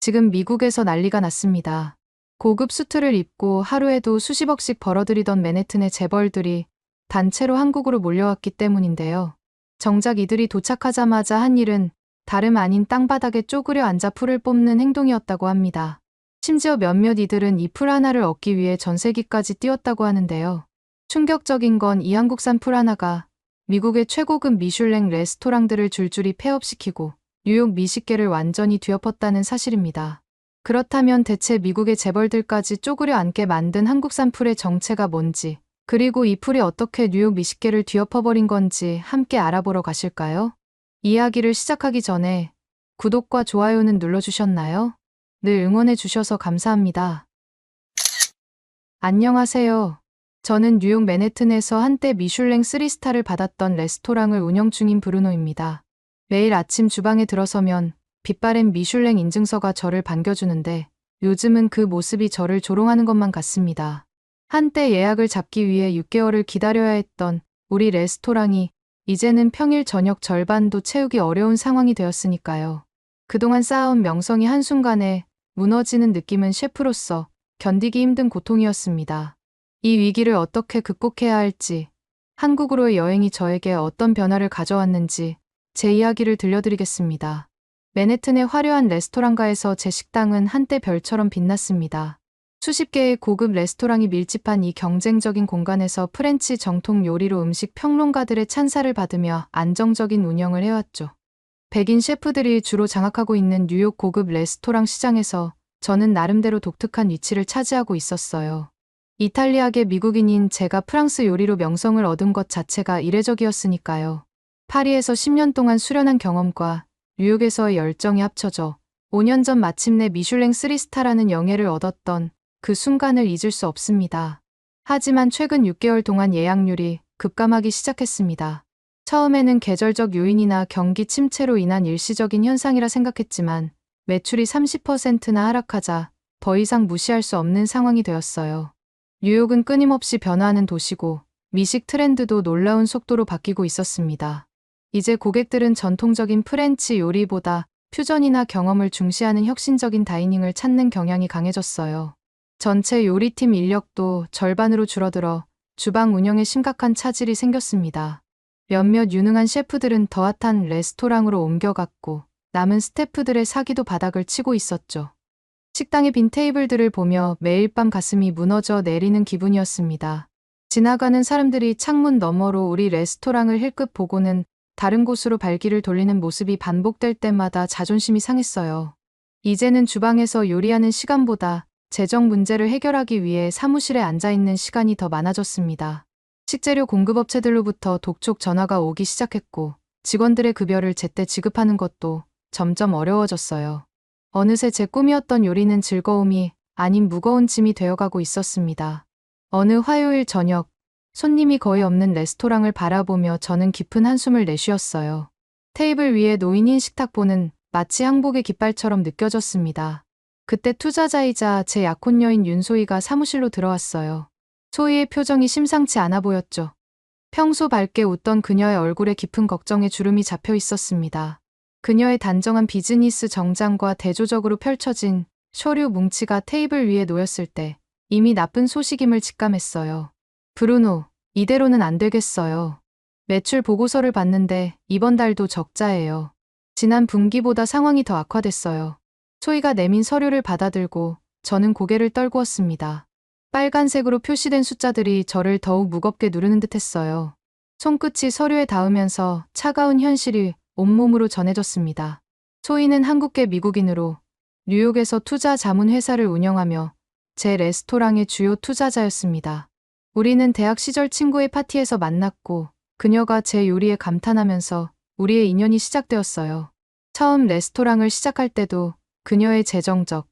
지금 미국에서 난리가 났습니다. 고급 수트를 입고 하루에도 수십억씩 벌어들이던 맨해튼의 재벌들이 단체로 한국으로 몰려왔기 때문인데요. 정작 이들이 도착하자마자 한 일은 다름 아닌 땅바닥에 쪼그려 앉아 풀을 뽑는 행동이었다고 합니다. 심지어 몇몇 이들은 이 풀 하나를 얻기 위해 전세기까지 뛰었다고 하는데요. 충격적인 건 이 한국산 풀 하나가 미국의 최고급 미슐랭 레스토랑들을 줄줄이 폐업시키고 뉴욕 미식계를 완전히 뒤엎었다는 사실입니다. 그렇다면 대체 미국의 재벌들까지 쪼그려 앉게 만든 한국산 풀의 정체가 뭔지, 그리고 이 풀이 어떻게 뉴욕 미식계를 뒤엎어버린 건지 함께 알아보러 가실까요? 이야기를 시작하기 전에 구독과 좋아요는 눌러주셨나요? 늘 응원해주셔서 감사합니다. 안녕하세요. 저는 뉴욕 맨해튼에서 한때 미슐랭 3스타를 받았던 레스토랑을 운영 중인 브루노입니다. 매일 아침 주방에 들어서면 빛바랜 미슐랭 인증서가 저를 반겨주는데 요즘은 그 모습이 저를 조롱하는 것만 같습니다. 한때 예약을 잡기 위해 6개월을 기다려야 했던 우리 레스토랑이 이제는 평일 저녁 절반도 채우기 어려운 상황이 되었으니까요. 그동안 쌓아온 명성이 한순간에 무너지는 느낌은 셰프로서 견디기 힘든 고통이었습니다. 이 위기를 어떻게 극복해야 할지, 한국으로의 여행이 저에게 어떤 변화를 가져왔는지 제 이야기를 들려드리겠습니다. 맨해튼의 화려한 레스토랑가에서 제 식당은 한때 별처럼 빛났습니다. 수십 개의 고급 레스토랑이 밀집한 이 경쟁적인 공간에서 프렌치 정통 요리로 음식 평론가들의 찬사를 받으며 안정적인 운영을 해왔죠. 백인 셰프들이 주로 장악하고 있는 뉴욕 고급 레스토랑 시장에서 저는 나름대로 독특한 위치를 차지하고 있었어요. 이탈리아계 미국인인 제가 프랑스 요리로 명성을 얻은 것 자체가 이례적이었으니까요. 파리에서 10년 동안 수련한 경험과 뉴욕에서의 열정이 합쳐져 5년 전 마침내 미슐랭 3스타라는 영예를 얻었던 그 순간을 잊을 수 없습니다. 하지만 최근 6개월 동안 예약률이 급감하기 시작했습니다. 처음에는 계절적 요인이나 경기 침체로 인한 일시적인 현상이라 생각했지만 매출이 30%나 하락하자 더 이상 무시할 수 없는 상황이 되었어요. 뉴욕은 끊임없이 변화하는 도시고 미식 트렌드도 놀라운 속도로 바뀌고 있었습니다. 이제 고객들은 전통적인 프렌치 요리보다 퓨전이나 경험을 중시하는 혁신적인 다이닝을 찾는 경향이 강해졌어요. 전체 요리팀 인력도 절반으로 줄어들어 주방 운영에 심각한 차질이 생겼습니다. 몇몇 유능한 셰프들은 더 핫한 레스토랑으로 옮겨갔고 남은 스태프들의 사기도 바닥을 치고 있었죠. 식당의 빈 테이블들을 보며 매일 밤 가슴이 무너져 내리는 기분이었습니다. 지나가는 사람들이 창문 너머로 우리 레스토랑을 힐끗 보고는 다른 곳으로 발길을 돌리는 모습이 반복될 때마다 자존심이 상했어요. 이제는 주방에서 요리하는 시간보다 재정 문제를 해결하기 위해 사무실에 앉아있는 시간이 더 많아졌습니다. 식재료 공급업체들로부터 독촉 전화가 오기 시작했고 직원들의 급여를 제때 지급하는 것도 점점 어려워졌어요. 어느새 제 꿈이었던 요리는 즐거움이 아닌 무거운 짐이 되어가고 있었습니다. 어느 화요일 저녁, 손님이 거의 없는 레스토랑을 바라보며 저는 깊은 한숨을 내쉬었어요. 테이블 위에 놓인 흰 식탁보는 마치 항복의 깃발처럼 느껴졌습니다. 그때 투자자이자 제 약혼녀인 윤소희가 사무실로 들어왔어요. 소희의 표정이 심상치 않아 보였죠. 평소 밝게 웃던 그녀의 얼굴에 깊은 걱정의 주름이 잡혀 있었습니다. 그녀의 단정한 비즈니스 정장과 대조적으로 펼쳐진 서류 뭉치가 테이블 위에 놓였을 때 이미 나쁜 소식임을 직감했어요. 브루노, 이대로는 안 되겠어요. 매출 보고서를 봤는데 이번 달도 적자예요. 지난 분기보다 상황이 더 악화됐어요. 소희가 내민 서류를 받아들고 저는 고개를 떨구었습니다. 빨간색으로 표시된 숫자들이 저를 더욱 무겁게 누르는 듯했어요. 손끝이 서류에 닿으면서 차가운 현실이 온몸으로 전해졌습니다. 소희는 한국계 미국인으로 뉴욕에서 투자 자문 회사를 운영하며 제 레스토랑의 주요 투자자였습니다. 우리는 대학 시절 친구의 파티에서 만났고 그녀가 제 요리에 감탄하면서 우리의 인연이 시작되었어요. 처음 레스토랑을 시작할 때도 그녀의 재정적,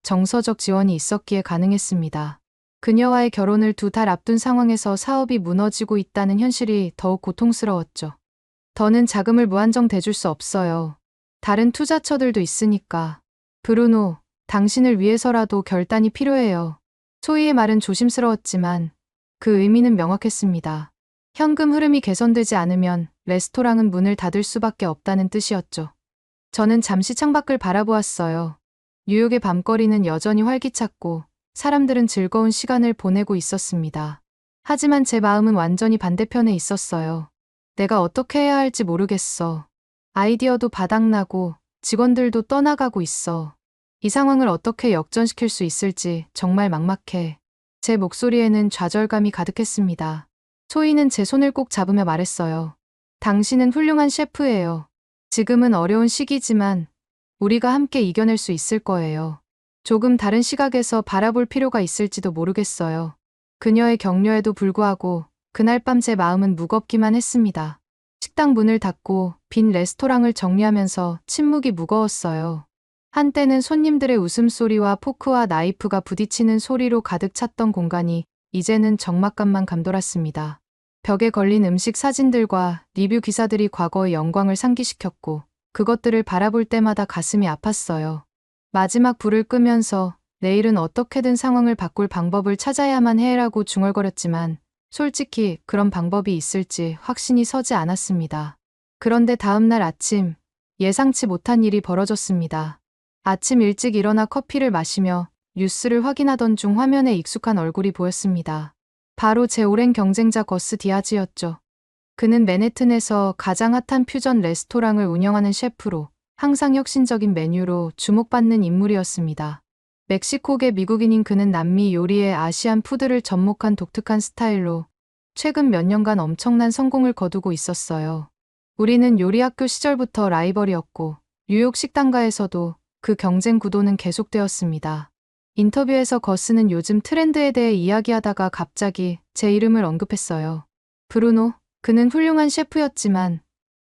정서적 지원이 있었기에 가능했습니다. 그녀와의 결혼을 2달 앞둔 상황에서 사업이 무너지고 있다는 현실이 더욱 고통스러웠죠. 더는 자금을 무한정 대줄 수 없어요. 다른 투자처들도 있으니까. 브루노, 당신을 위해서라도 결단이 필요해요. 소희의 말은 조심스러웠지만 그 의미는 명확했습니다. 현금 흐름이 개선되지 않으면 레스토랑은 문을 닫을 수밖에 없다는 뜻이었죠. 저는 잠시 창밖을 바라보았어요. 뉴욕의 밤거리는 여전히 활기찼고 사람들은 즐거운 시간을 보내고 있었습니다. 하지만 제 마음은 완전히 반대편에 있었어요. 내가 어떻게 해야 할지 모르겠어. 아이디어도 바닥나고 직원들도 떠나가고 있어. 이 상황을 어떻게 역전시킬 수 있을지 정말 막막해. 제 목소리에는 좌절감이 가득했습니다. 소희는 제 손을 꼭 잡으며 말했어요. 당신은 훌륭한 셰프예요. 지금은 어려운 시기지만 우리가 함께 이겨낼 수 있을 거예요. 조금 다른 시각에서 바라볼 필요가 있을지도 모르겠어요. 그녀의 격려에도 불구하고 그날 밤 제 마음은 무겁기만 했습니다. 식당 문을 닫고 빈 레스토랑을 정리하면서 침묵이 무거웠어요. 한때는 손님들의 웃음소리와 포크와 나이프가 부딪히는 소리로 가득 찼던 공간이 이제는 적막감만 감돌았습니다. 벽에 걸린 음식 사진들과 리뷰 기사들이 과거의 영광을 상기시켰고 그것들을 바라볼 때마다 가슴이 아팠어요. 마지막 불을 끄면서 내일은 어떻게든 상황을 바꿀 방법을 찾아야만 해라고 중얼거렸지만 솔직히 그런 방법이 있을지 확신이 서지 않았습니다. 그런데 다음 날 아침 예상치 못한 일이 벌어졌습니다. 아침 일찍 일어나 커피를 마시며 뉴스를 확인하던 중 화면에 익숙한 얼굴이 보였습니다. 바로 제 오랜 경쟁자 거스 디아즈였죠. 그는 맨해튼에서 가장 핫한 퓨전 레스토랑을 운영하는 셰프로 항상 혁신적인 메뉴로 주목받는 인물이었습니다. 멕시코계 미국인인 그는 남미 요리에 아시안 푸드를 접목한 독특한 스타일로 최근 몇 년간 엄청난 성공을 거두고 있었어요. 우리는 요리학교 시절부터 라이벌이었고 뉴욕 식당가에서도 그 경쟁 구도는 계속되었습니다. 인터뷰에서 거스는 요즘 트렌드에 대해 이야기하다가 갑자기 제 이름을 언급했어요. 브루노, 그는 훌륭한 셰프였지만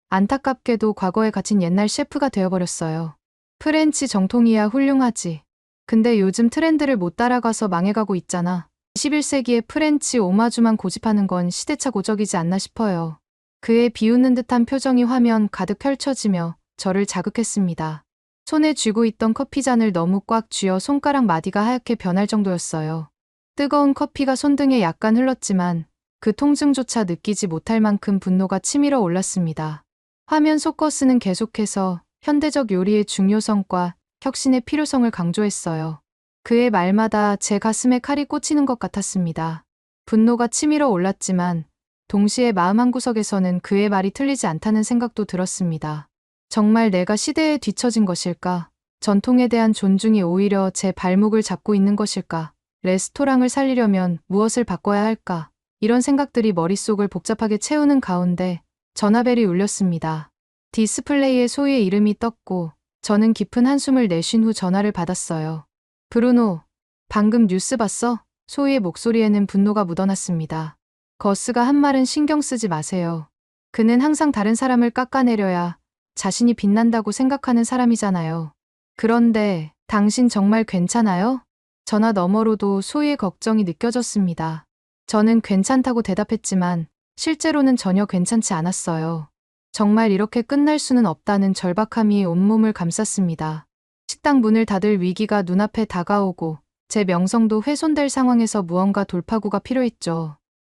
안타깝게도 과거에 갇힌 옛날 셰프가 되어버렸어요. 프렌치 정통이야 훌륭하지. 근데 요즘 트렌드를 못 따라가서 망해가고 있잖아. 21세기에 프렌치 오마주만 고집하는 건 시대착 오적이지 않나 싶어요. 그의 비웃는 듯한 표정이 화면 가득 펼쳐지며 저를 자극했습니다. 손에 쥐고 있던 커피잔을 너무 꽉 쥐어 손가락 마디가 하얗게 변할 정도였어요. 뜨거운 커피가 손등에 약간 흘렀지만 그 통증조차 느끼지 못할 만큼 분노가 치밀어 올랐습니다. 화면 속 거스는 계속해서 현대적 요리의 중요성과 혁신의 필요성을 강조했어요. 그의 말마다 제 가슴에 칼이 꽂히는 것 같았습니다. 분노가 치밀어 올랐지만 동시에 마음 한구석에서는 그의 말이 틀리지 않다는 생각도 들었습니다. 정말 내가 시대에 뒤처진 것일까? 전통에 대한 존중이 오히려 제 발목을 잡고 있는 것일까? 레스토랑을 살리려면 무엇을 바꿔야 할까? 이런 생각들이 머릿속을 복잡하게 채우는 가운데 전화벨이 울렸습니다. 디스플레이에 소희의 이름이 떴고 저는 깊은 한숨을 내쉰 후 전화를 받았어요. 브루노, 방금 뉴스 봤어? 소희의 목소리에는 분노가 묻어났습니다. 거스가 한 말은 신경 쓰지 마세요. 그는 항상 다른 사람을 깎아내려야 자신이 빛난다고 생각하는 사람이잖아요. 그런데 당신 정말 괜찮아요? 전화 너머로도 소희의 걱정이 느껴졌습니다. 저는 괜찮다고 대답했지만 실제로는 전혀 괜찮지 않았어요. 정말 이렇게 끝날 수는 없다는 절박함이 온몸을 감쌌습니다. 식당 문을 닫을 위기가 눈앞에 다가오고 제 명성도 훼손될 상황에서 무언가 돌파구가 필요했죠.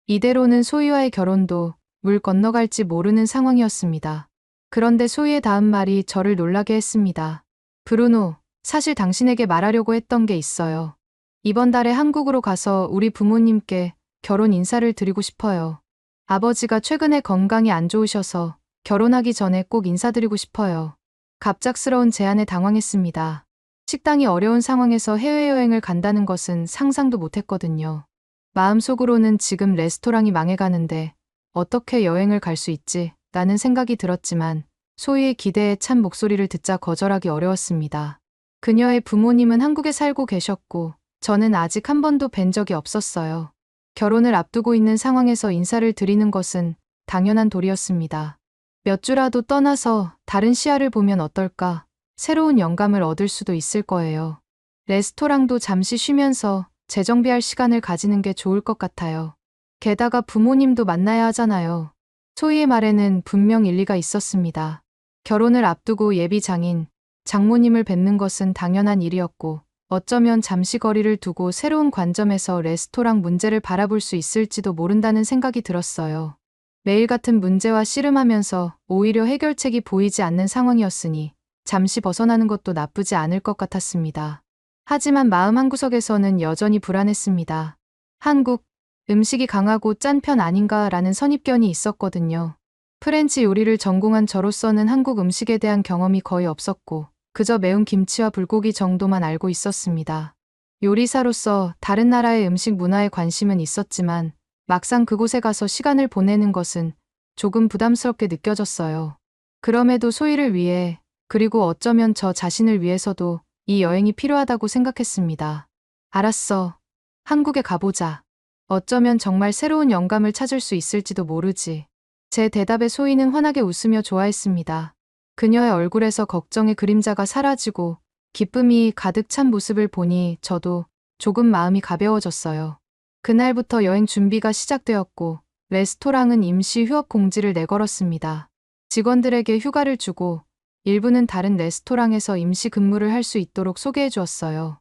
이대로는 소희와의 결혼도 물 건너갈지 모르는 상황이었습니다. 그런데 소희의 다음 말이 저를 놀라게 했습니다. 브루노, 사실 당신에게 말하려고 했던 게 있어요. 이번 달에 한국으로 가서 우리 부모님께 결혼 인사를 드리고 싶어요. 아버지가 최근에 건강이 안 좋으셔서 결혼하기 전에 꼭 인사드리고 싶어요. 갑작스러운 제안에 당황했습니다. 식당이 어려운 상황에서 해외여행을 간다는 것은 상상도 못했거든요. 마음속으로는 지금 레스토랑이 망해가는데 어떻게 여행을 갈 수 있지? 라는 생각이 들었지만 소희의 기대에 찬 목소리를 듣자 거절하기 어려웠습니다. 그녀의 부모님은 한국에 살고 계셨고 저는 아직 한 번도 뵌 적이 없었어요. 결혼을 앞두고 있는 상황에서 인사를 드리는 것은 당연한 도리였습니다. 몇 주라도 떠나서 다른 시야를 보면 어떨까? 새로운 영감을 얻을 수도 있을 거예요. 레스토랑도 잠시 쉬면서 재정비할 시간을 가지는 게 좋을 것 같아요. 게다가 부모님도 만나야 하잖아요. 소희의 말에는 분명 일리가 있었습니다. 결혼을 앞두고 예비 장인, 장모님을 뵙는 것은 당연한 일이었고 어쩌면 잠시 거리를 두고 새로운 관점에서 레스토랑 문제를 바라볼 수 있을지도 모른다는 생각이 들었어요. 매일 같은 문제와 씨름하면서 오히려 해결책이 보이지 않는 상황이었으니 잠시 벗어나는 것도 나쁘지 않을 것 같았습니다. 하지만 마음 한구석에서는 여전히 불안했습니다. 한국 음식이 강하고 짠 편 아닌가라는 선입견이 있었거든요. 프렌치 요리를 전공한 저로서는 한국 음식에 대한 경험이 거의 없었고 그저 매운 김치와 불고기 정도만 알고 있었습니다. 요리사로서 다른 나라의 음식 문화에 관심은 있었지만 막상 그곳에 가서 시간을 보내는 것은 조금 부담스럽게 느껴졌어요. 그럼에도 소희를 위해 그리고 어쩌면 저 자신을 위해서도 이 여행이 필요하다고 생각했습니다. 알았어. 한국에 가보자. 어쩌면 정말 새로운 영감을 찾을 수 있을지도 모르지. 제 대답에 소희는 환하게 웃으며 좋아했습니다. 그녀의 얼굴에서 걱정의 그림자가 사라지고 기쁨이 가득 찬 모습을 보니 저도 조금 마음이 가벼워졌어요. 그날부터 여행 준비가 시작되었고 레스토랑은 임시 휴업 공지를 내걸었습니다. 직원들에게 휴가를 주고 일부는 다른 레스토랑에서 임시 근무를 할 수 있도록 소개해 주었어요.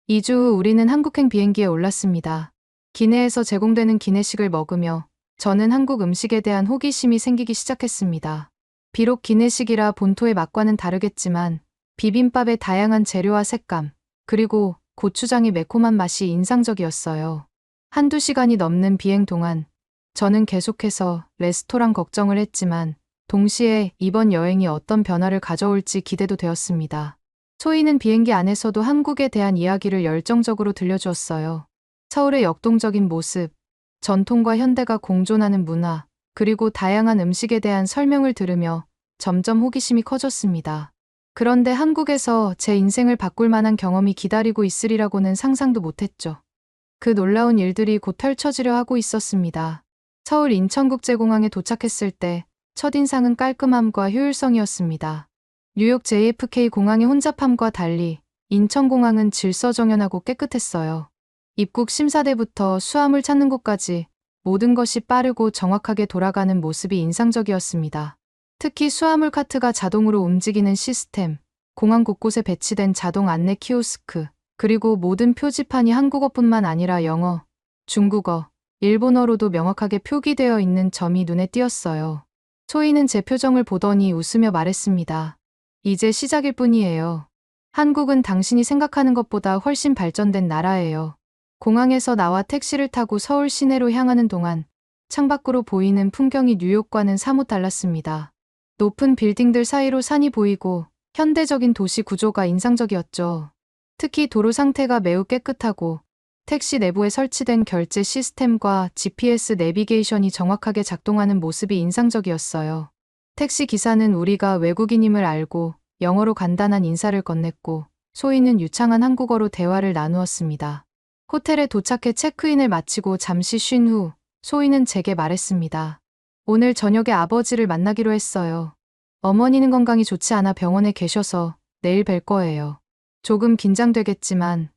2주 후 우리는 한국행 비행기에 올랐습니다. 기내에서 제공되는 기내식을 먹으며 저는 한국 음식에 대한 호기심이 생기기 시작했습니다. 비록 기내식이라 본토의 맛과는 다르겠지만 비빔밥의 다양한 재료와 색감, 그리고 고추장의 매콤한 맛이 인상적이었어요. 한두 시간이 넘는 비행 동안 저는 계속해서 레스토랑 걱정을 했지만 동시에 이번 여행이 어떤 변화를 가져올지 기대도 되었습니다. 소희는 비행기 안에서도 한국에 대한 이야기를 열정적으로 들려주었어요. 서울의 역동적인 모습, 전통과 현대가 공존하는 문화, 그리고 다양한 음식에 대한 설명을 들으며 점점 호기심이 커졌습니다. 그런데 한국에서 제 인생을 바꿀 만한 경험이 기다리고 있으리라고는 상상도 못했죠. 그 놀라운 일들이 곧 펼쳐지려 하고 있었습니다. 서울 인천국제공항에 도착했을 때 첫인상은 깔끔함과 효율성이었습니다. 뉴욕 JFK 공항의 혼잡함과 달리 인천공항은 질서정연하고 깨끗했어요. 입국 심사대부터 수화물 찾는 곳까지 모든 것이 빠르고 정확하게 돌아가는 모습이 인상적이었습니다. 특히 수화물 카트가 자동으로 움직이는 시스템, 공항 곳곳에 배치된 자동 안내 키오스크, 그리고 모든 표지판이 한국어뿐만 아니라 영어, 중국어, 일본어로도 명확하게 표기되어 있는 점이 눈에 띄었어요. 소희는 제 표정을 보더니 웃으며 말했습니다. 이제 시작일 뿐이에요. 한국은 당신이 생각하는 것보다 훨씬 발전된 나라예요. 공항에서 나와 택시를 타고 서울 시내로 향하는 동안 창밖으로 보이는 풍경이 뉴욕과는 사뭇 달랐습니다. 높은 빌딩들 사이로 산이 보이고 현대적인 도시 구조가 인상적이었죠. 특히 도로 상태가 매우 깨끗하고 택시 내부에 설치된 결제 시스템과 GPS 내비게이션이 정확하게 작동하는 모습이 인상적이었어요. 택시 기사는 우리가 외국인임을 알고 영어로 간단한 인사를 건넸고 소희는 유창한 한국어로 대화를 나누었습니다. 호텔에 도착해 체크인을 마치고 잠시 쉰 후 소희는 제게 말했습니다. 오늘 저녁에 아버지를 만나기로 했어요. 어머니는 건강이 좋지 않아 병원에 계셔서 내일 뵐 거예요. 조금 긴장되겠지만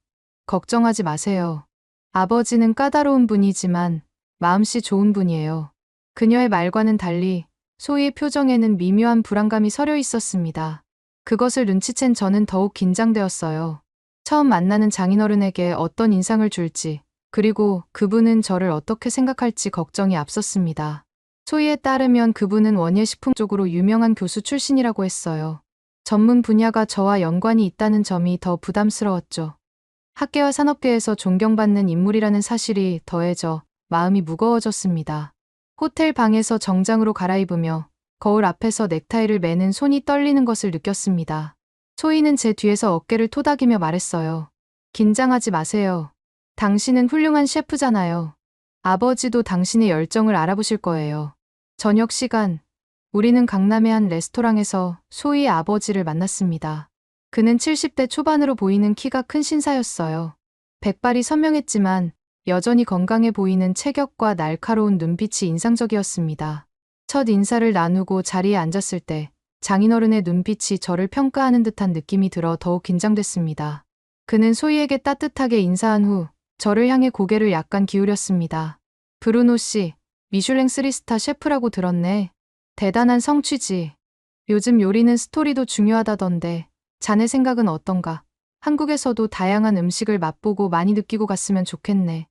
걱정하지 마세요. 아버지는 까다로운 분이지만 마음씨 좋은 분이에요. 그녀의 말과는 달리 소희의 표정에는 미묘한 불안감이 서려 있었습니다. 그것을 눈치챈 저는 더욱 긴장되었어요. 처음 만나는 장인어른에게 어떤 인상을 줄지, 그리고 그분은 저를 어떻게 생각할지 걱정이 앞섰습니다. 소희에 따르면 그분은 원예식품 쪽으로 유명한 교수 출신이라고 했어요. 전문 분야가 저와 연관이 있다는 점이 더 부담스러웠죠. 학계와 산업계에서 존경받는 인물이라는 사실이 더해져 마음이 무거워졌습니다. 호텔 방에서 정장으로 갈아입으며 거울 앞에서 넥타이를 매는 손이 떨리는 것을 느꼈습니다. 소희는 제 뒤에서 어깨를 토닥이며 말했어요. 긴장하지 마세요. 당신은 훌륭한 셰프잖아요. 아버지도 당신의 열정을 알아보실 거예요. 저녁 시간, 우리는 강남의 한 레스토랑에서 소희의 아버지를 만났습니다. 그는 70대 초반으로 보이는 키가 큰 신사였어요. 백발이 선명했지만 여전히 건강해 보이는 체격과 날카로운 눈빛이 인상적이었습니다. 첫 인사를 나누고 자리에 앉았을 때 장인어른의 눈빛이 저를 평가하는 듯한 느낌이 들어 더욱 긴장됐습니다. 그는 소희에게 따뜻하게 인사한 후 저를 향해 고개를 약간 기울였습니다. 브루노 씨, 미슐랭 3스타 셰프라고 들었네. 대단한 성취지. 요즘 요리는 스토리도 중요하다던데 자네 생각은 어떤가? 한국에서도 다양한 음식을 맛보고 많이 느끼고 갔으면 좋겠네.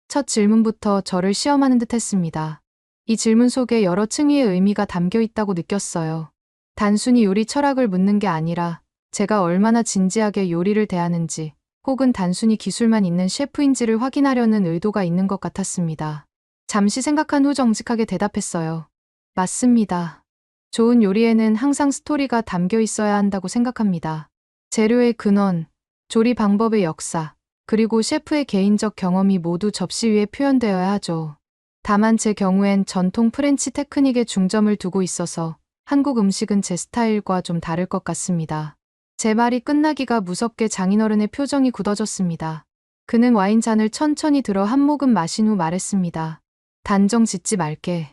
첫 질문부터 저를 시험하는 듯 했습니다. 이 질문 속에 여러 층위의 의미가 담겨 있다고 느꼈어요. 단순히 요리 철학을 묻는 게 아니라 제가 얼마나 진지하게 요리를 대하는지 혹은 단순히 기술만 있는 셰프인지를 확인하려는 의도가 있는 것 같았습니다. 잠시 생각한 후 정직하게 대답했어요. 맞습니다. 좋은 요리에는 항상 스토리가 담겨 있어야 한다고 생각합니다. 재료의 근원, 조리 방법의 역사, 그리고 셰프의 개인적 경험이 모두 접시 위에 표현되어야 하죠. 다만 제 경우엔 전통 프렌치 테크닉에 중점을 두고 있어서 한국 음식은 제 스타일과 좀 다를 것 같습니다. 제 말이 끝나기가 무섭게 장인어른의 표정이 굳어졌습니다. 그는 와인잔을 천천히 들어 한 모금 마신 후 말했습니다. 단정 짓지 말게.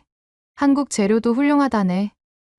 한국 재료도 훌륭하다네.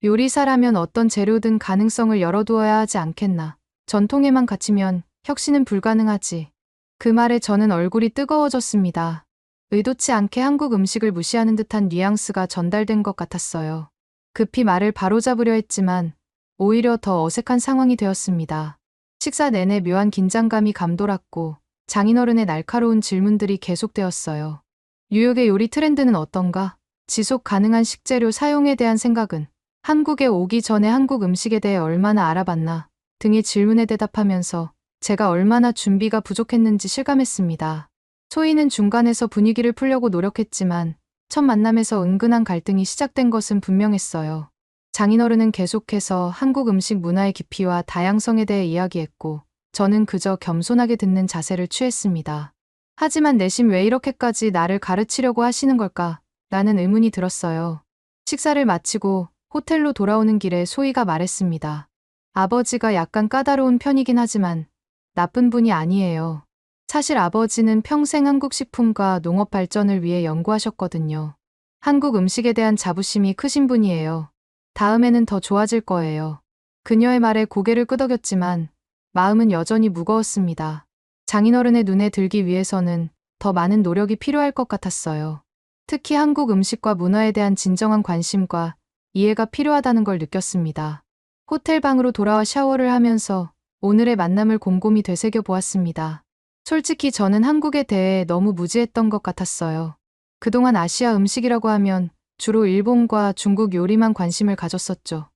요리사라면 어떤 재료든 가능성을 열어두어야 하지 않겠나. 전통에만 갇히면 혁신은 불가능하지. 그 말에 저는 얼굴이 뜨거워졌습니다. 의도치 않게 한국 음식을 무시하는 듯한 뉘앙스가 전달된 것 같았어요. 급히 말을 바로잡으려 했지만 오히려 더 어색한 상황이 되었습니다. 식사 내내 묘한 긴장감이 감돌았고 장인어른의 날카로운 질문들이 계속되었어요. 뉴욕의 요리 트렌드는 어떤가? 지속 가능한 식재료 사용에 대한 생각은? 한국에 오기 전에 한국 음식에 대해 얼마나 알아봤나? 등의 질문에 대답하면서 제가 얼마나 준비가 부족했는지 실감했습니다. 소희는 중간에서 분위기를 풀려고 노력했지만 첫 만남에서 은근한 갈등이 시작된 것은 분명했어요. 장인어른은 계속해서 한국 음식 문화의 깊이와 다양성에 대해 이야기했고 저는 그저 겸손하게 듣는 자세를 취했습니다. 하지만 내심 왜 이렇게까지 나를 가르치려고 하시는 걸까? 라는 의문이 들었어요. 식사를 마치고 호텔로 돌아오는 길에 소희가 말했습니다. 아버지가 약간 까다로운 편이긴 하지만 나쁜 분이 아니에요. 사실 아버지는 평생 한국 식품과 농업 발전을 위해 연구하셨거든요. 한국 음식에 대한 자부심이 크신 분이에요. 다음에는 더 좋아질 거예요. 그녀의 말에 고개를 끄덕였지만 마음은 여전히 무거웠습니다. 장인어른의 눈에 들기 위해서는 더 많은 노력이 필요할 것 같았어요. 특히 한국 음식과 문화에 대한 진정한 관심과 이해가 필요하다는 걸 느꼈습니다. 호텔 방으로 돌아와 샤워를 하면서 오늘의 만남을 곰곰이 되새겨 보았습니다. 솔직히 저는 한국에 대해 너무 무지했던 것 같았어요. 그동안 아시아 음식이라고 하면 주로 일본과 중국 요리만 관심을 가졌었죠.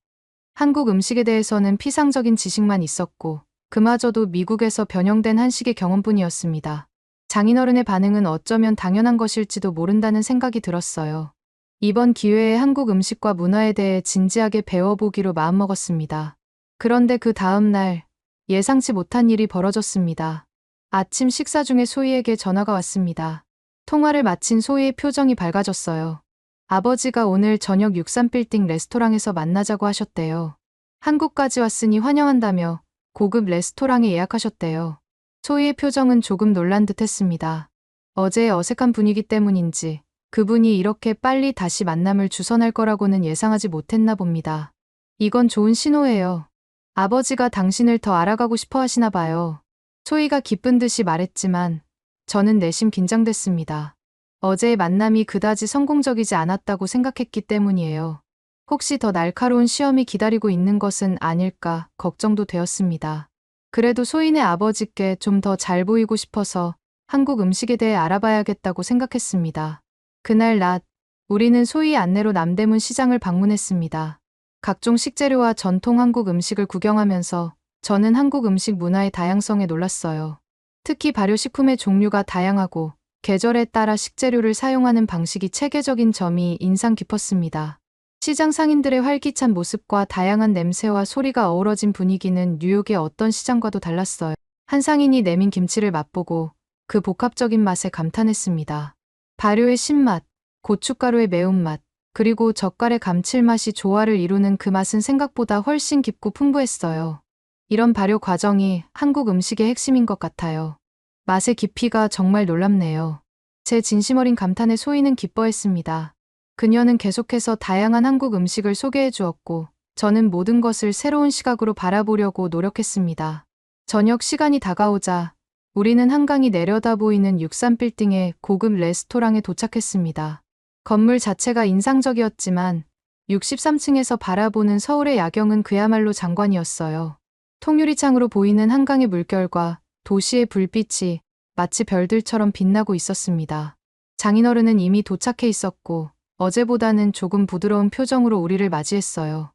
한국 음식에 대해서는 피상적인 지식만 있었고 그마저도 미국에서 변형된 한식의 경험뿐이었습니다. 장인어른의 반응은 어쩌면 당연한 것일지도 모른다는 생각이 들었어요. 이번 기회에 한국 음식과 문화에 대해 진지하게 배워보기로 마음먹었습니다. 그런데 그 다음 날 예상치 못한 일이 벌어졌습니다. 아침 식사 중에 소희에게 전화가 왔습니다. 통화를 마친 소희의 표정이 밝아졌어요. 아버지가 오늘 저녁 63빌딩 레스토랑에서 만나자고 하셨대요. 한국까지 왔으니 환영한다며 고급 레스토랑에 예약하셨대요. 소희의 표정은 조금 놀란 듯 했습니다. 어제의 어색한 분위기 때문인지 그분이 이렇게 빨리 다시 만남을 주선할 거라고는 예상하지 못했나 봅니다. 이건 좋은 신호예요. 아버지가 당신을 더 알아가고 싶어 하시나 봐요. 소희가 기쁜 듯이 말했지만 저는 내심 긴장됐습니다. 어제의 만남이 그다지 성공적이지 않았다고 생각했기 때문이에요. 혹시 더 날카로운 시험이 기다리고 있는 것은 아닐까 걱정도 되었습니다. 그래도 소희네 아버지께 좀 더 잘 보이고 싶어서 한국 음식에 대해 알아봐야겠다고 생각했습니다. 그날 낮, 우리는 소희의 안내로 남대문 시장을 방문했습니다. 각종 식재료와 전통 한국 음식을 구경하면서 저는 한국 음식 문화의 다양성에 놀랐어요. 특히 발효식품의 종류가 다양하고 계절에 따라 식재료를 사용하는 방식이 체계적인 점이 인상 깊었습니다. 시장 상인들의 활기찬 모습과 다양한 냄새와 소리가 어우러진 분위기는 뉴욕의 어떤 시장과도 달랐어요. 한 상인이 내민 김치를 맛보고 그 복합적인 맛에 감탄했습니다. 발효의 신맛, 고춧가루의 매운맛, 그리고 젓갈의 감칠맛이 조화를 이루는 그 맛은 생각보다 훨씬 깊고 풍부했어요. 이런 발효 과정이 한국 음식의 핵심인 것 같아요. 맛의 깊이가 정말 놀랍네요. 제 진심 어린 감탄에 소희는 기뻐했습니다. 그녀는 계속해서 다양한 한국 음식을 소개해 주었고 저는 모든 것을 새로운 시각으로 바라보려고 노력했습니다. 저녁 시간이 다가오자 우리는 한강이 내려다 보이는 63빌딩의 고급 레스토랑에 도착했습니다. 건물 자체가 인상적이었지만 63층에서 바라보는 서울의 야경은 그야말로 장관이었어요. 통유리창으로 보이는 한강의 물결과 도시의 불빛이 마치 별들처럼 빛나고 있었습니다. 장인어른은 이미 도착해 있었고 어제보다는 조금 부드러운 표정으로 우리를 맞이했어요.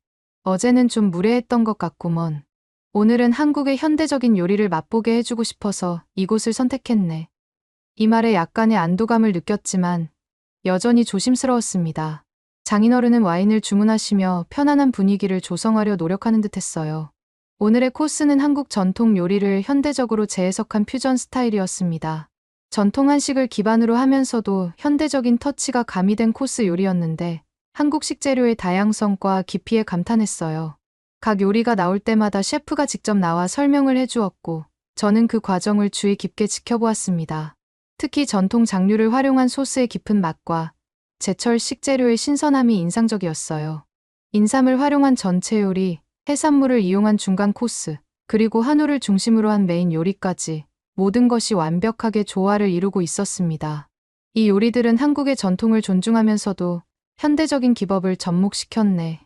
어제는 좀 무례했던 것 같구먼. 오늘은 한국의 현대적인 요리를 맛보게 해주고 싶어서 이곳을 선택했네. 이 말에 약간의 안도감을 느꼈지만 여전히 조심스러웠습니다. 장인어른은 와인을 주문하시며 편안한 분위기를 조성하려 노력하는 듯했어요. 오늘의 코스는 한국 전통 요리를 현대적으로 재해석한 퓨전 스타일이었습니다. 전통 한식을 기반으로 하면서도 현대적인 터치가 가미된 코스 요리였는데 한국식 재료의 다양성과 깊이에 감탄했어요. 각 요리가 나올 때마다 셰프가 직접 나와 설명을 해주었고 저는 그 과정을 주의 깊게 지켜보았습니다. 특히 전통 장류를 활용한 소스의 깊은 맛과 제철 식재료의 신선함이 인상적이었어요. 인삼을 활용한 전체 요리, 해산물을 이용한 중간 코스, 그리고 한우를 중심으로 한 메인 요리까지 모든 것이 완벽하게 조화를 이루고 있었습니다. 이 요리들은 한국의 전통을 존중하면서도 현대적인 기법을 접목시켰네.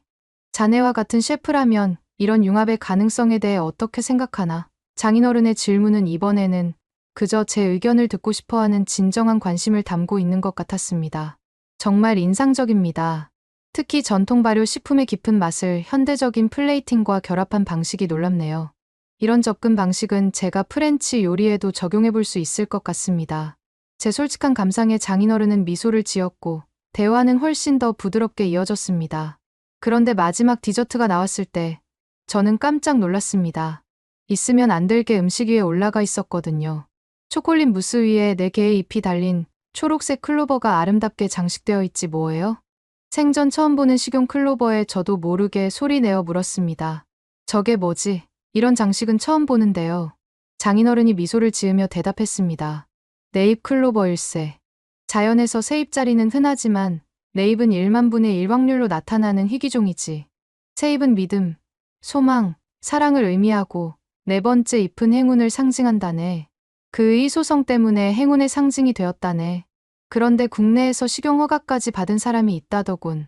자네와 같은 셰프라면 이런 융합의 가능성에 대해 어떻게 생각하나? 장인어른의 질문은 이번에는 그저 제 의견을 듣고 싶어하는 진정한 관심을 담고 있는 것 같았습니다. 정말 인상적입니다. 특히 전통 발효 식품의 깊은 맛을 현대적인 플레이팅과 결합한 방식이 놀랍네요. 이런 접근 방식은 제가 프렌치 요리에도 적용해 볼 수 있을 것 같습니다. 제 솔직한 감상에 장인어른은 미소를 지었고 대화는 훨씬 더 부드럽게 이어졌습니다. 그런데 마지막 디저트가 나왔을 때 저는 깜짝 놀랐습니다. 있으면 안 될 게 음식 위에 올라가 있었거든요. 초콜릿 무스 위에 4개의 잎이 달린 초록색 클로버가 아름답게 장식되어 있지 뭐예요? 생전 처음 보는 식용 클로버에 저도 모르게 소리 내어 물었습니다. 저게 뭐지? 이런 장식은 처음 보는데요. 장인어른이 미소를 지으며 대답했습니다. 네잎 클로버일세. 자연에서 새 잎자리는 흔하지만 네잎은 1만 분의 1 확률로 나타나는 희귀종이지. 새 잎은 믿음, 소망, 사랑을 의미하고 네 번째 잎은 행운을 상징한다네. 그 의소성 때문에 행운의 상징이 되었다네. 그런데 국내에서 식용 허가까지 받은 사람이 있다더군.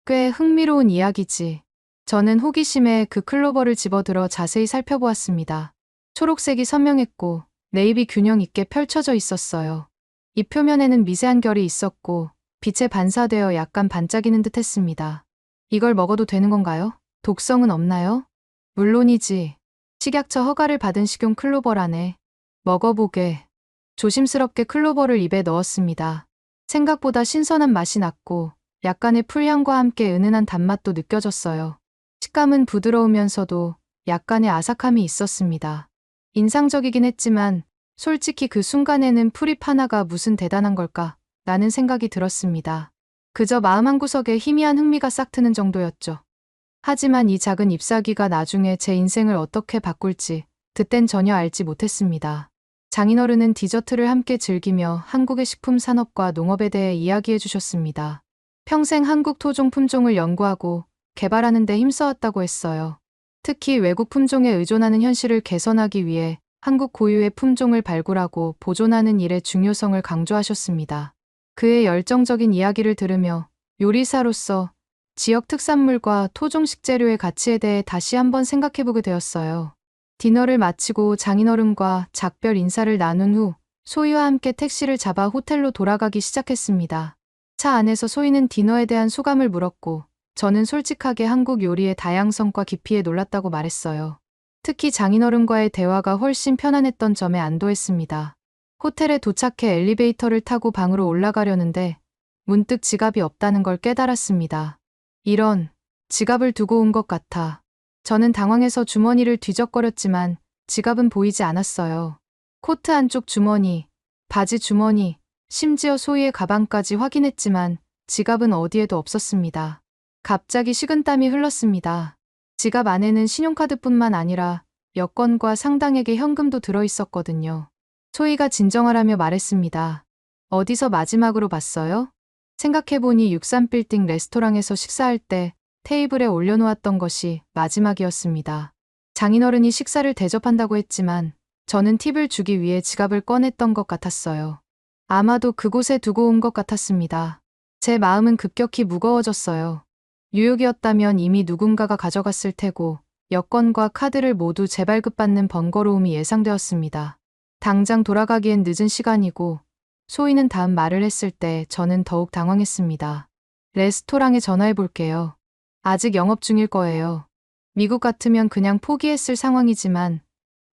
꽤 흥미로운 이야기지. 저는 호기심에 그 클로버를 집어들어 자세히 살펴보았습니다. 초록색이 선명했고 네잎이 균형 있게 펼쳐져 있었어요. 잎 표면에는 미세한 결이 있었고 빛에 반사되어 약간 반짝이는 듯 했습니다. 이걸 먹어도 되는 건가요? 독성은 없나요? 물론이지. 식약처 허가를 받은 식용 클로버라네. 먹어보게. 조심스럽게 클로버를 입에 넣었습니다. 생각보다 신선한 맛이 났고 약간의 풀향과 함께 은은한 단맛도 느껴졌어요. 식감은 부드러우면서도 약간의 아삭함이 있었습니다. 인상적이긴 했지만 솔직히 그 순간에는 풀잎 하나가 무슨 대단한 걸까? 라는 생각이 들었습니다. 그저 마음 한구석에 희미한 흥미가 싹 트는 정도였죠. 하지만 이 작은 잎사귀가 나중에 제 인생을 어떻게 바꿀지 그땐 전혀 알지 못했습니다. 장인어른은 디저트를 함께 즐기며 한국의 식품 산업과 농업에 대해 이야기해 주셨습니다. 평생 한국 토종 품종을 연구하고 개발하는 데 힘써왔다고 했어요. 특히 외국 품종에 의존하는 현실을 개선하기 위해 한국 고유의 품종을 발굴하고 보존하는 일의 중요성을 강조하셨습니다. 그의 열정적인 이야기를 들으며 요리사로서 지역 특산물과 토종 식재료의 가치에 대해 다시 한번 생각해보게 되었어요. 디너를 마치고 장인어른과 작별 인사를 나눈 후 소희와 함께 택시를 잡아 호텔로 돌아가기 시작했습니다. 차 안에서 소희는 디너에 대한 소감을 물었고 저는 솔직하게 한국 요리의 다양성과 깊이에 놀랐다고 말했어요. 특히 장인어른과의 대화가 훨씬 편안했던 점에 안도했습니다. 호텔에 도착해 엘리베이터를 타고 방으로 올라가려는데 문득 지갑이 없다는 걸 깨달았습니다. 이런, 지갑을 두고 온 것 같아. 저는 당황해서 주머니를 뒤적거렸지만 지갑은 보이지 않았어요. 코트 안쪽 주머니, 바지 주머니, 심지어 소희의 가방까지 확인했지만 지갑은 어디에도 없었습니다. 갑자기 식은땀이 흘렀습니다. 지갑 안에는 신용카드뿐만 아니라 여권과 상당액의 현금도 들어있었거든요. 소희가 진정하라며 말했습니다. 어디서 마지막으로 봤어요? 생각해보니 63빌딩 레스토랑에서 식사할 때 테이블에 올려놓았던 것이 마지막이었습니다. 장인어른이 식사를 대접한다고 했지만 저는 팁을 주기 위해 지갑을 꺼냈던 것 같았어요. 아마도 그곳에 두고 온 것 같았습니다. 제 마음은 급격히 무거워졌어요. 뉴욕이었다면 이미 누군가가 가져갔을 테고 여권과 카드를 모두 재발급받는 번거로움이 예상되었습니다. 당장 돌아가기엔 늦은 시간이고 소희는 다음 말을 했을 때 저는 더욱 당황했습니다. 레스토랑에 전화해 볼게요. 아직 영업 중일 거예요. 미국 같으면 그냥 포기했을 상황이지만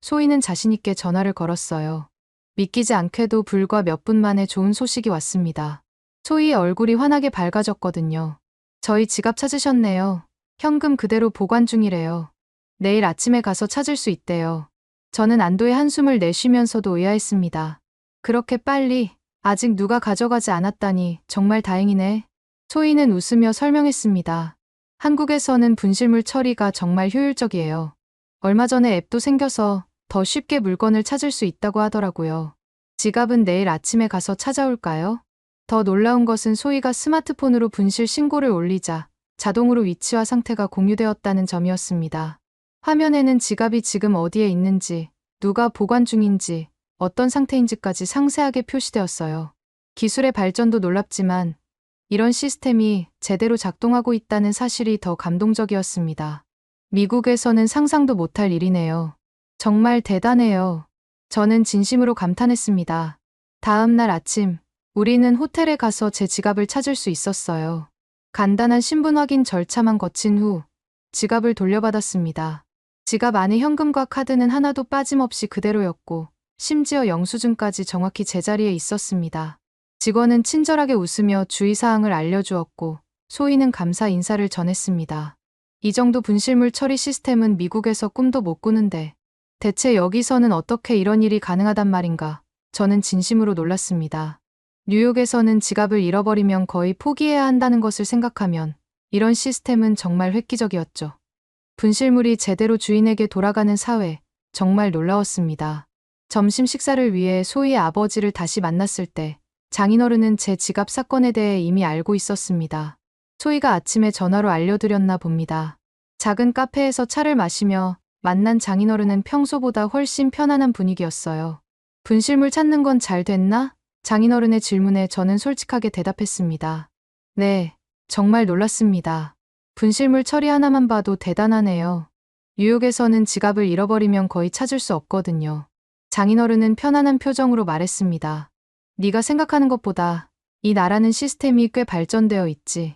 소희는 자신있게 전화를 걸었어요. 믿기지 않게도 불과 몇 분 만에 좋은 소식이 왔습니다. 소희의 얼굴이 환하게 밝아졌거든요. 저희 지갑 찾으셨네요. 현금 그대로 보관 중이래요. 내일 아침에 가서 찾을 수 있대요. 저는 안도의 한숨을 내쉬면서도 의아했습니다. 그렇게 빨리? 아직 누가 가져가지 않았다니 정말 다행이네. 소희는 웃으며 설명했습니다. 한국에서는 분실물 처리가 정말 효율적이에요. 얼마 전에 앱도 생겨서 더 쉽게 물건을 찾을 수 있다고 하더라고요. 지갑은 내일 아침에 가서 찾아올까요? 더 놀라운 것은 소희가 스마트폰으로 분실 신고를 올리자 자동으로 위치와 상태가 공유되었다는 점이었습니다. 화면에는 지갑이 지금 어디에 있는지, 누가 보관 중인지, 어떤 상태인지까지 상세하게 표시되었어요. 기술의 발전도 놀랍지만 이런 시스템이 제대로 작동하고 있다는 사실이 더 감동적이었습니다. 미국에서는 상상도 못할 일이네요. 정말 대단해요. 저는 진심으로 감탄했습니다. 다음 날 아침, 우리는 호텔에 가서 제 지갑을 찾을 수 있었어요. 간단한 신분 확인 절차만 거친 후 지갑을 돌려받았습니다. 지갑 안에 현금과 카드는 하나도 빠짐없이 그대로였고 심지어 영수증까지 정확히 제자리에 있었습니다. 직원은 친절하게 웃으며 주의사항을 알려주었고 소희는 감사 인사를 전했습니다. 이 정도 분실물 처리 시스템은 미국에서 꿈도 못 꾸는데 대체 여기서는 어떻게 이런 일이 가능하단 말인가? 저는 진심으로 놀랐습니다. 뉴욕에서는 지갑을 잃어버리면 거의 포기해야 한다는 것을 생각하면 이런 시스템은 정말 획기적이었죠. 분실물이 제대로 주인에게 돌아가는 사회, 정말 놀라웠습니다. 점심 식사를 위해 소희의 아버지를 다시 만났을 때 장인어른은 제 지갑 사건에 대해 이미 알고 있었습니다. 소희가 아침에 전화로 알려드렸나 봅니다. 작은 카페에서 차를 마시며 만난 장인어른은 평소보다 훨씬 편안한 분위기였어요. 분실물 찾는 건 잘 됐나? 장인어른의 질문에 저는 솔직하게 대답했습니다. 네, 정말 놀랐습니다. 분실물 처리 하나만 봐도 대단하네요. 뉴욕에서는 지갑을 잃어버리면 거의 찾을 수 없거든요. 장인어른은 편안한 표정으로 말했습니다. 네가 생각하는 것보다 이 나라는 시스템이 꽤 발전되어 있지.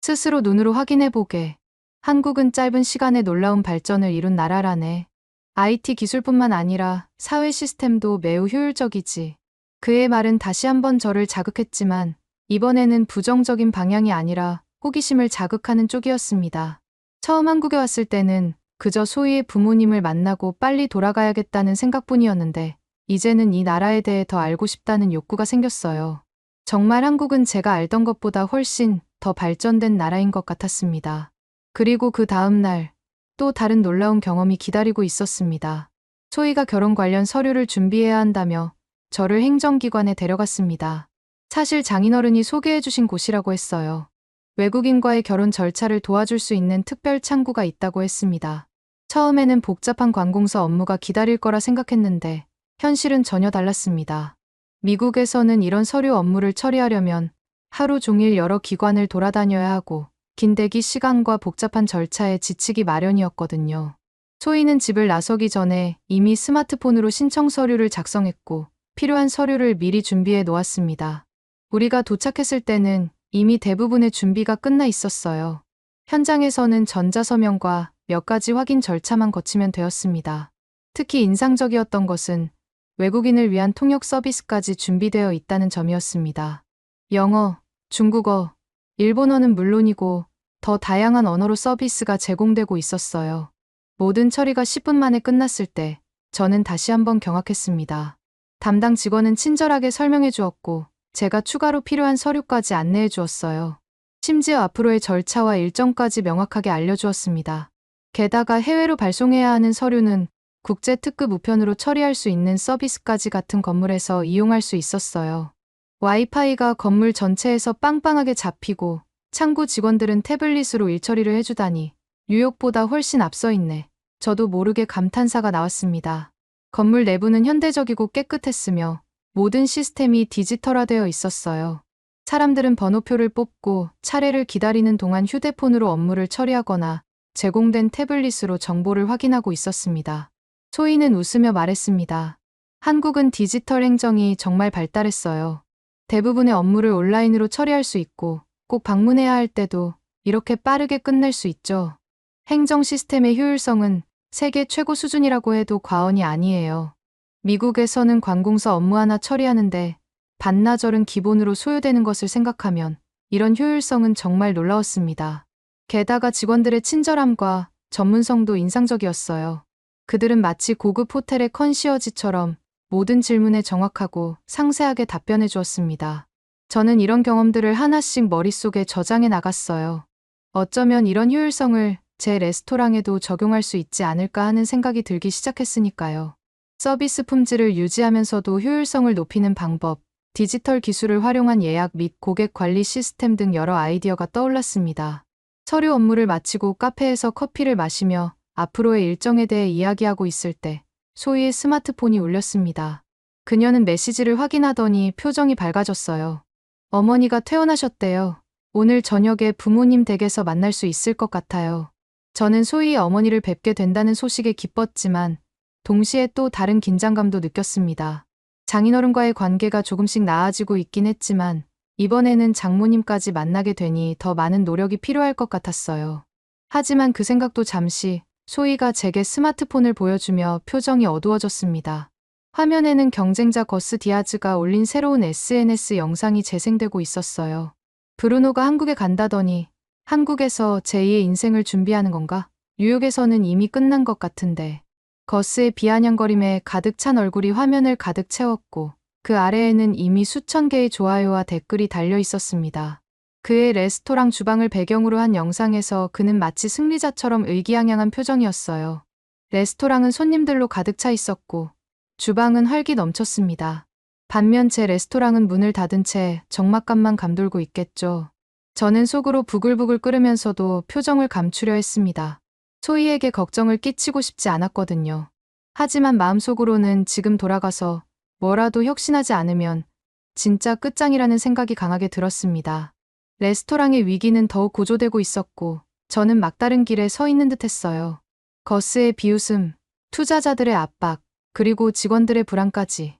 스스로 눈으로 확인해보게. 한국은 짧은 시간에 놀라운 발전을 이룬 나라라네. IT 기술뿐만 아니라 사회 시스템도 매우 효율적이지. 그의 말은 다시 한번 저를 자극했지만 이번에는 부정적인 방향이 아니라 호기심을 자극하는 쪽이었습니다. 처음 한국에 왔을 때는 그저 소희의 부모님을 만나고 빨리 돌아가야겠다는 생각뿐이었는데 이제는 이 나라에 대해 더 알고 싶다는 욕구가 생겼어요. 정말 한국은 제가 알던 것보다 훨씬 더 발전된 나라인 것 같았습니다. 그리고 그 다음 날 또 다른 놀라운 경험이 기다리고 있었습니다. 소희가 결혼 관련 서류를 준비해야 한다며 저를 행정기관에 데려갔습니다. 사실 장인어른이 소개해주신 곳이라고 했어요. 외국인과의 결혼 절차를 도와줄 수 있는 특별 창구가 있다고 했습니다. 처음에는 복잡한 관공서 업무가 기다릴 거라 생각했는데 현실은 전혀 달랐습니다. 미국에서는 이런 서류 업무를 처리하려면 하루 종일 여러 기관을 돌아다녀야 하고 긴 대기 시간과 복잡한 절차에 지치기 마련이었거든요. 소희는 집을 나서기 전에 이미 스마트폰으로 신청 서류를 작성했고 필요한 서류를 미리 준비해 놓았습니다. 우리가 도착했을 때는 이미 대부분의 준비가 끝나 있었어요. 현장에서는 전자서명과 몇 가지 확인 절차만 거치면 되었습니다. 특히 인상적이었던 것은 외국인을 위한 통역 서비스까지 준비되어 있다는 점이었습니다. 영어, 중국어, 일본어는 물론이고 더 다양한 언어로 서비스가 제공되고 있었어요. 모든 처리가 10분 만에 끝났을 때 저는 다시 한번 경악했습니다. 담당 직원은 친절하게 설명해 주었고 제가 추가로 필요한 서류까지 안내해 주었어요. 심지어 앞으로의 절차와 일정까지 명확하게 알려주었습니다. 게다가 해외로 발송해야 하는 서류는 국제 특급 우편으로 처리할 수 있는 서비스까지 같은 건물에서 이용할 수 있었어요. 와이파이가 건물 전체에서 빵빵하게 잡히고 창구 직원들은 태블릿으로 일처리를 해주다니 뉴욕보다 훨씬 앞서 있네. 저도 모르게 감탄사가 나왔습니다. 건물 내부는 현대적이고 깨끗했으며 모든 시스템이 디지털화되어 있었어요. 사람들은 번호표를 뽑고 차례를 기다리는 동안 휴대폰으로 업무를 처리하거나 제공된 태블릿으로 정보를 확인하고 있었습니다. 소희는 웃으며 말했습니다. 한국은 디지털 행정이 정말 발달했어요. 대부분의 업무를 온라인으로 처리할 수 있고 꼭 방문해야 할 때도 이렇게 빠르게 끝낼 수 있죠. 행정 시스템의 효율성은 세계 최고 수준이라고 해도 과언이 아니에요. 미국에서는 관공서 업무 하나 처리하는데 반나절은 기본으로 소요되는 것을 생각하면 이런 효율성은 정말 놀라웠습니다. 게다가 직원들의 친절함과 전문성도 인상적이었어요. 그들은 마치 고급 호텔의 컨시어지처럼 모든 질문에 정확하고 상세하게 답변해 주었습니다. 저는 이런 경험들을 하나씩 머릿속에 저장해 나갔어요. 어쩌면 이런 효율성을 제 레스토랑에도 적용할 수 있지 않을까 하는 생각이 들기 시작했으니까요. 서비스 품질을 유지하면서도 효율성을 높이는 방법, 디지털 기술을 활용한 예약 및 고객 관리 시스템 등 여러 아이디어가 떠올랐습니다. 서류 업무를 마치고 카페에서 커피를 마시며 앞으로의 일정에 대해 이야기하고 있을 때 소희의 스마트폰이 울렸습니다. 그녀는 메시지를 확인하더니 표정이 밝아졌어요. 어머니가 퇴원하셨대요. 오늘 저녁에 부모님 댁에서 만날 수 있을 것 같아요. 저는 소희의 어머니를 뵙게 된다는 소식에 기뻤지만 동시에 또 다른 긴장감도 느꼈습니다. 장인어른과의 관계가 조금씩 나아지고 있긴 했지만 이번에는 장모님까지 만나게 되니 더 많은 노력이 필요할 것 같았어요. 하지만 그 생각도 잠시 소희가 제게 스마트폰을 보여주며 표정이 어두워졌습니다. 화면에는 경쟁자 거스 디아즈가 올린 새로운 SNS 영상이 재생되고 있었어요. 브루노가 한국에 간다더니 한국에서 제2의 인생을 준비하는 건가? 뉴욕에서는 이미 끝난 것 같은데. 거스의 비아냥거림에 가득 찬 얼굴이 화면을 가득 채웠고 그 아래에는 이미 수천 개의 좋아요와 댓글이 달려 있었습니다. 그의 레스토랑 주방을 배경으로 한 영상에서 그는 마치 승리자처럼 의기양양한 표정이었어요. 레스토랑은 손님들로 가득 차 있었고 주방은 활기 넘쳤습니다. 반면 제 레스토랑은 문을 닫은 채 적막감만 감돌고 있겠죠. 저는 속으로 부글부글 끓으면서도 표정을 감추려 했습니다. 소희에게 걱정을 끼치고 싶지 않았거든요. 하지만 마음속으로는 지금 돌아가서 뭐라도 혁신하지 않으면 진짜 끝장이라는 생각이 강하게 들었습니다. 레스토랑의 위기는 더욱 고조되고 있었고 저는 막다른 길에 서 있는 듯했어요. 거스의 비웃음, 투자자들의 압박, 그리고 직원들의 불안까지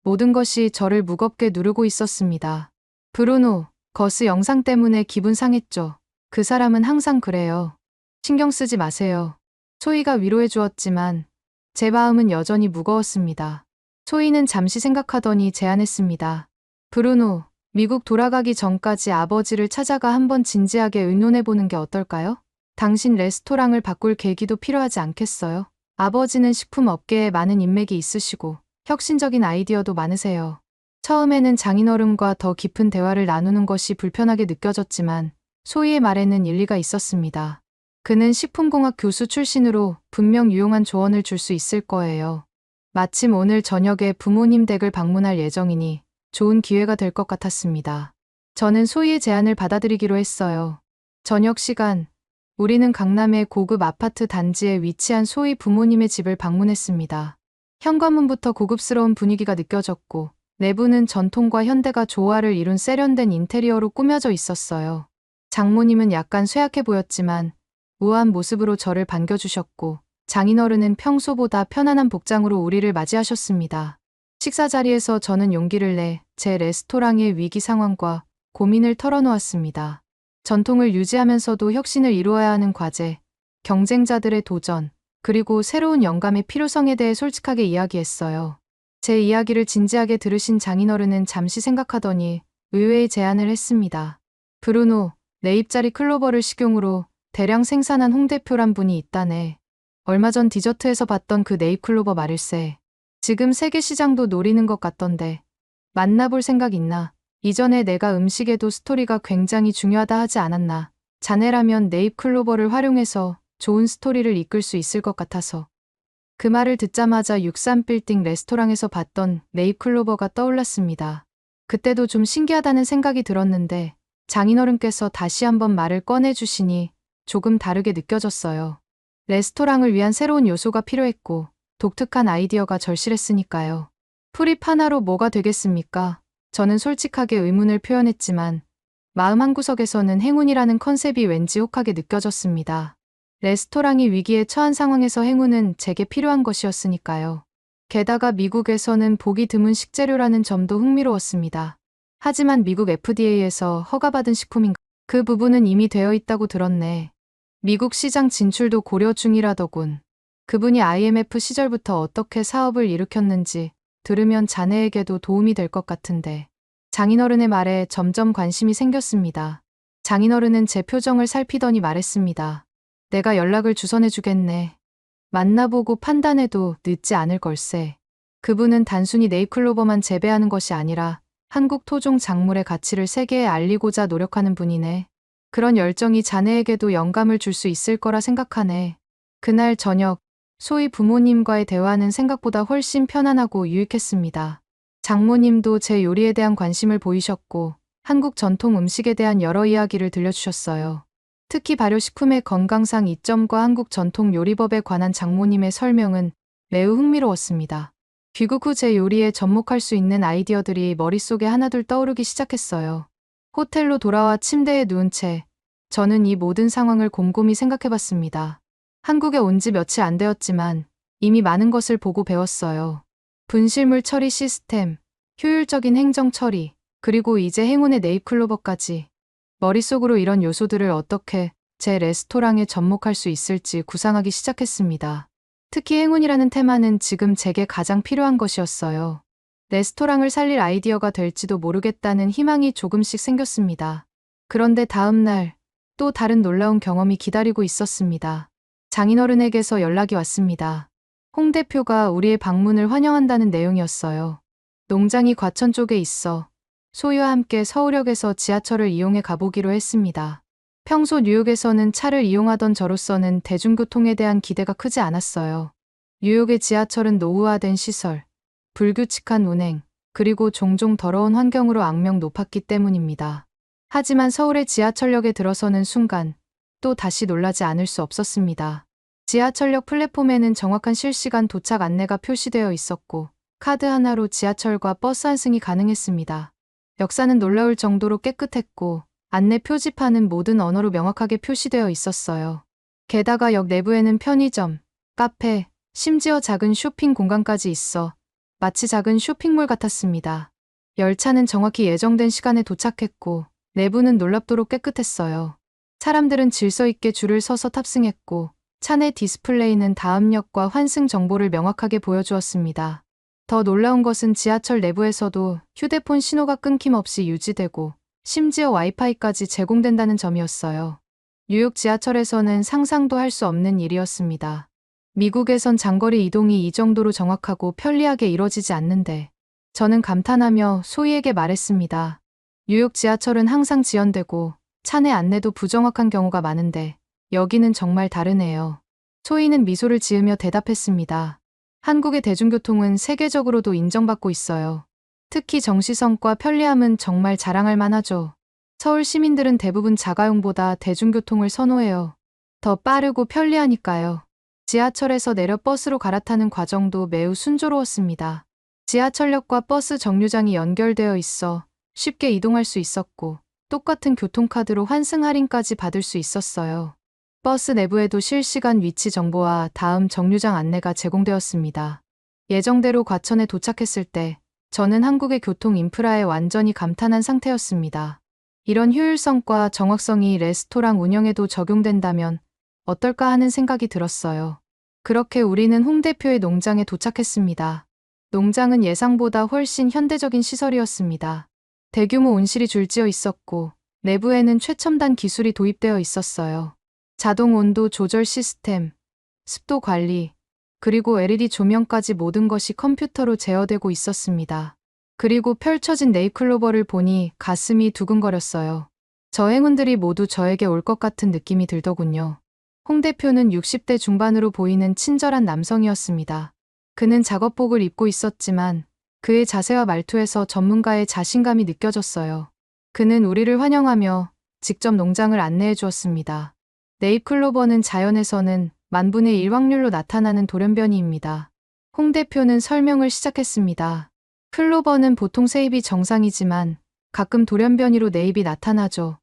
모든 것이 저를 무겁게 누르고 있었습니다. 브루노, 거스 영상 때문에 기분 상했죠. 그 사람은 항상 그래요. 신경 쓰지 마세요. 소희가 위로해 주었지만 제 마음은 여전히 무거웠습니다. 소희는 잠시 생각하더니 제안했습니다. 브루노, 미국 돌아가기 전까지 아버지를 찾아가 한번 진지하게 의논해보는 게 어떨까요? 당신 레스토랑을 바꿀 계기도 필요하지 않겠어요? 아버지는 식품업계에 많은 인맥이 있으시고 혁신적인 아이디어도 많으세요. 처음에는 장인어른과 더 깊은 대화를 나누는 것이 불편하게 느껴졌지만 소희의 말에는 일리가 있었습니다. 그는 식품공학 교수 출신으로 분명 유용한 조언을 줄 수 있을 거예요. 마침 오늘 저녁에 부모님 댁을 방문할 예정이니 좋은 기회가 될 것 같았습니다. 저는 소희의 제안을 받아들이기로 했어요. 저녁 시간, 우리는 강남의 고급 아파트 단지에 위치한 소희 부모님의 집을 방문했습니다. 현관문부터 고급스러운 분위기가 느껴졌고 내부는 전통과 현대가 조화를 이룬 세련된 인테리어로 꾸며져 있었어요. 장모님은 약간 쇠약해 보였지만 우아한 모습으로 저를 반겨주셨고 장인어른은 평소보다 편안한 복장으로 우리를 맞이하셨습니다. 식사 자리에서 저는 용기를 내 제 레스토랑의 위기 상황과 고민을 털어놓았습니다. 전통을 유지하면서도 혁신을 이루어야 하는 과제, 경쟁자들의 도전, 그리고 새로운 영감의 필요성에 대해 솔직하게 이야기했어요. 제 이야기를 진지하게 들으신 장인어른은 잠시 생각하더니 의외의 제안을 했습니다. 브루노, 내 입자리 클로버를 식용으로 대량 생산한 홍대표란 분이 있다네. 얼마 전 디저트에서 봤던 그 네잎클로버 말일세. 지금 세계 시장도 노리는 것 같던데. 만나볼 생각 있나? 이전에 내가 음식에도 스토리가 굉장히 중요하다 하지 않았나. 자네라면 네잎클로버를 활용해서 좋은 스토리를 이끌 수 있을 것 같아서. 그 말을 듣자마자 63빌딩 레스토랑에서 봤던 네잎클로버가 떠올랐습니다. 그때도 좀 신기하다는 생각이 들었는데 장인어른께서 다시 한번 말을 꺼내주시니 조금 다르게 느껴졌어요. 레스토랑을 위한 새로운 요소가 필요했고 독특한 아이디어가 절실했으니까요. 풀잎 하나로 뭐가 되겠습니까? 저는 솔직하게 의문을 표현했지만 마음 한구석에서는 행운이라는 컨셉이 왠지 혹하게 느껴졌습니다. 레스토랑이 위기에 처한 상황에서 행운은 제게 필요한 것이었으니까요. 게다가 미국에서는 보기 드문 식재료라는 점도 흥미로웠습니다. 하지만 미국 FDA에서 허가받은 식품인가? 그 부분은 이미 되어 있다고 들었네. 미국 시장 진출도 고려 중이라더군. 그분이 IMF 시절부터 어떻게 사업을 일으켰는지 들으면 자네에게도 도움이 될 것 같은데. 장인어른의 말에 점점 관심이 생겼습니다. 장인어른은 제 표정을 살피더니 말했습니다. 내가 연락을 주선해주겠네. 만나보고 판단해도 늦지 않을 걸세. 그분은 단순히 네잎클로버만 재배하는 것이 아니라 한국 토종 작물의 가치를 세계에 알리고자 노력하는 분이네. 그런 열정이 자네에게도 영감을 줄 수 있을 거라 생각하네. 그날 저녁, 소희 부모님과의 대화는 생각보다 훨씬 편안하고 유익했습니다. 장모님도 제 요리에 대한 관심을 보이셨고 한국 전통 음식에 대한 여러 이야기를 들려주셨어요. 특히 발효식품의 건강상 이점과 한국 전통 요리법에 관한 장모님의 설명은 매우 흥미로웠습니다. 귀국 후 제 요리에 접목할 수 있는 아이디어들이 머릿속에 하나둘 떠오르기 시작했어요. 호텔로 돌아와 침대에 누운 채 저는 이 모든 상황을 곰곰이 생각해봤습니다. 한국에 온 지 며칠 안 되었지만 이미 많은 것을 보고 배웠어요. 분실물 처리 시스템, 효율적인 행정 처리, 그리고 이제 행운의 네잎클로버까지. 머릿속으로 이런 요소들을 어떻게 제 레스토랑에 접목할 수 있을지 구상하기 시작했습니다. 특히 행운이라는 테마는 지금 제게 가장 필요한 것이었어요. 레스토랑을 살릴 아이디어가 될지도 모르겠다는 희망이 조금씩 생겼습니다. 그런데 다음 날 또 다른 놀라운 경험이 기다리고 있었습니다. 장인어른에게서 연락이 왔습니다. 홍 대표가 우리의 방문을 환영한다는 내용이었어요. 농장이 과천 쪽에 있어 소희와 함께 서울역에서 지하철을 이용해 가보기로 했습니다. 평소 뉴욕에서는 차를 이용하던 저로서는 대중교통에 대한 기대가 크지 않았어요. 뉴욕의 지하철은 노후화된 시설, 불규칙한 운행, 그리고 종종 더러운 환경으로 악명 높았기 때문입니다. 하지만 서울의 지하철역에 들어서는 순간 또 다시 놀라지 않을 수 없었습니다. 지하철역 플랫폼에는 정확한 실시간 도착 안내가 표시되어 있었고 카드 하나로 지하철과 버스 환승이 가능했습니다. 역사는 놀라울 정도로 깨끗했고 안내 표지판은 모든 언어로 명확하게 표시되어 있었어요. 게다가 역 내부에는 편의점, 카페, 심지어 작은 쇼핑 공간까지 있어 마치 작은 쇼핑몰 같았습니다. 열차는 정확히 예정된 시간에 도착했고 내부는 놀랍도록 깨끗했어요. 사람들은 질서 있게 줄을 서서 탑승했고 차 내 디스플레이는 다음 역과 환승 정보를 명확하게 보여주었습니다. 더 놀라운 것은 지하철 내부에서도 휴대폰 신호가 끊김없이 유지되고 심지어 와이파이까지 제공된다는 점이었어요. 뉴욕 지하철에서는 상상도 할 수 없는 일이었습니다. 미국에선 장거리 이동이 이 정도로 정확하고 편리하게 이뤄지지 않는데 저는 감탄하며 소희에게 말했습니다. 뉴욕 지하철은 항상 지연되고 차내 안내도 부정확한 경우가 많은데 여기는 정말 다르네요. 소희는 미소를 지으며 대답했습니다. 한국의 대중교통은 세계적으로도 인정받고 있어요. 특히 정시성과 편리함은 정말 자랑할 만하죠. 서울 시민들은 대부분 자가용보다 대중교통을 선호해요. 더 빠르고 편리하니까요. 지하철에서 내려 버스로 갈아타는 과정도 매우 순조로웠습니다. 지하철역과 버스 정류장이 연결되어 있어 쉽게 이동할 수 있었고 똑같은 교통카드로 환승 할인까지 받을 수 있었어요. 버스 내부에도 실시간 위치 정보와 다음 정류장 안내가 제공되었습니다. 예정대로 과천에 도착했을 때 저는 한국의 교통 인프라에 완전히 감탄한 상태였습니다. 이런 효율성과 정확성이 레스토랑 운영에도 적용된다면 어떨까 하는 생각이 들었어요. 그렇게 우리는 홍 대표의 농장에 도착했습니다. 농장은 예상보다 훨씬 현대적인 시설이었습니다. 대규모 온실이 줄지어 있었고 내부에는 최첨단 기술이 도입되어 있었어요. 자동 온도 조절 시스템, 습도 관리, 그리고 LED 조명까지 모든 것이 컴퓨터로 제어되고 있었습니다. 그리고 펼쳐진 네잎클로버를 보니 가슴이 두근거렸어요. 저 행운들이 모두 저에게 올 것 같은 느낌이 들더군요. 홍 대표는 60대 중반으로 보이는 친절한 남성이었습니다. 그는 작업복을 입고 있었지만 그의 자세와 말투에서 전문가의 자신감이 느껴졌어요. 그는 우리를 환영하며 직접 농장을 안내해 주었습니다. 네잎클로버는 자연에서는 만분의 1 확률로 나타나는 돌연변이입니다. 홍 대표는 설명을 시작했습니다. 클로버는 보통 세입이 정상이지만 가끔 돌연변이로 네잎이 나타나죠.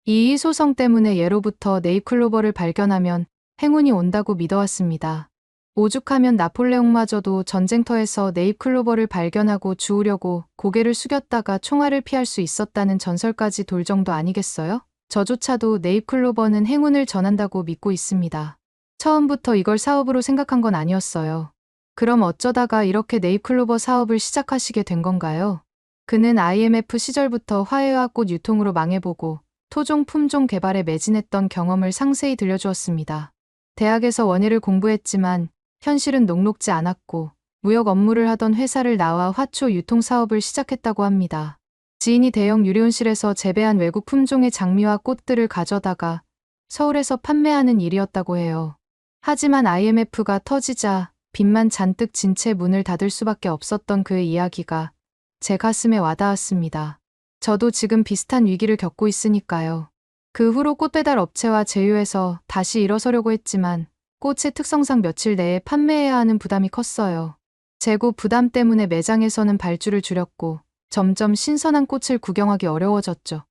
이 희소성 때문에 예로부터 네잎클로버를 발견하면 행운이 온다고 믿어왔습니다. 오죽하면 나폴레옹마저도 전쟁터에서 네잎클로버를 발견하고 주우려고 고개를 숙였다가 총알을 피할 수 있었다는 전설까지 돌 정도 아니겠어요? 저조차도 네잎클로버는 행운을 전한다고 믿고 있습니다. 처음부터 이걸 사업으로 생각한 건 아니었어요. 그럼 어쩌다가 이렇게 네잎클로버 사업을 시작하시게 된 건가요? 그는 IMF 시절부터 화훼와 꽃 유통으로 망해보고 토종 품종 개발에 매진했던 경험을 상세히 들려주었습니다. 대학에서 원예를 공부했지만 현실은 녹록지 않았고 무역 업무를 하던 회사를 나와 화초 유통 사업을 시작했다고 합니다. 지인이 대형 유리온실에서 재배한 외국 품종의 장미와 꽃들을 가져다가 서울에서 판매하는 일이었다고 해요. 하지만 IMF가 터지자 빚만 잔뜩 진 채 문을 닫을 수밖에 없었던 그의 이야기가 제 가슴에 와닿았습니다. 저도 지금 비슷한 위기를 겪고 있으니까요. 그 후로 꽃배달 업체와 제휴해서 다시 일어서려고 했지만 꽃의 특성상 며칠 내에 판매해야 하는 부담이 컸어요. 재고 부담 때문에 매장에서는 발주를 줄였고 점점 신선한 꽃을 구경하기 어려워졌죠.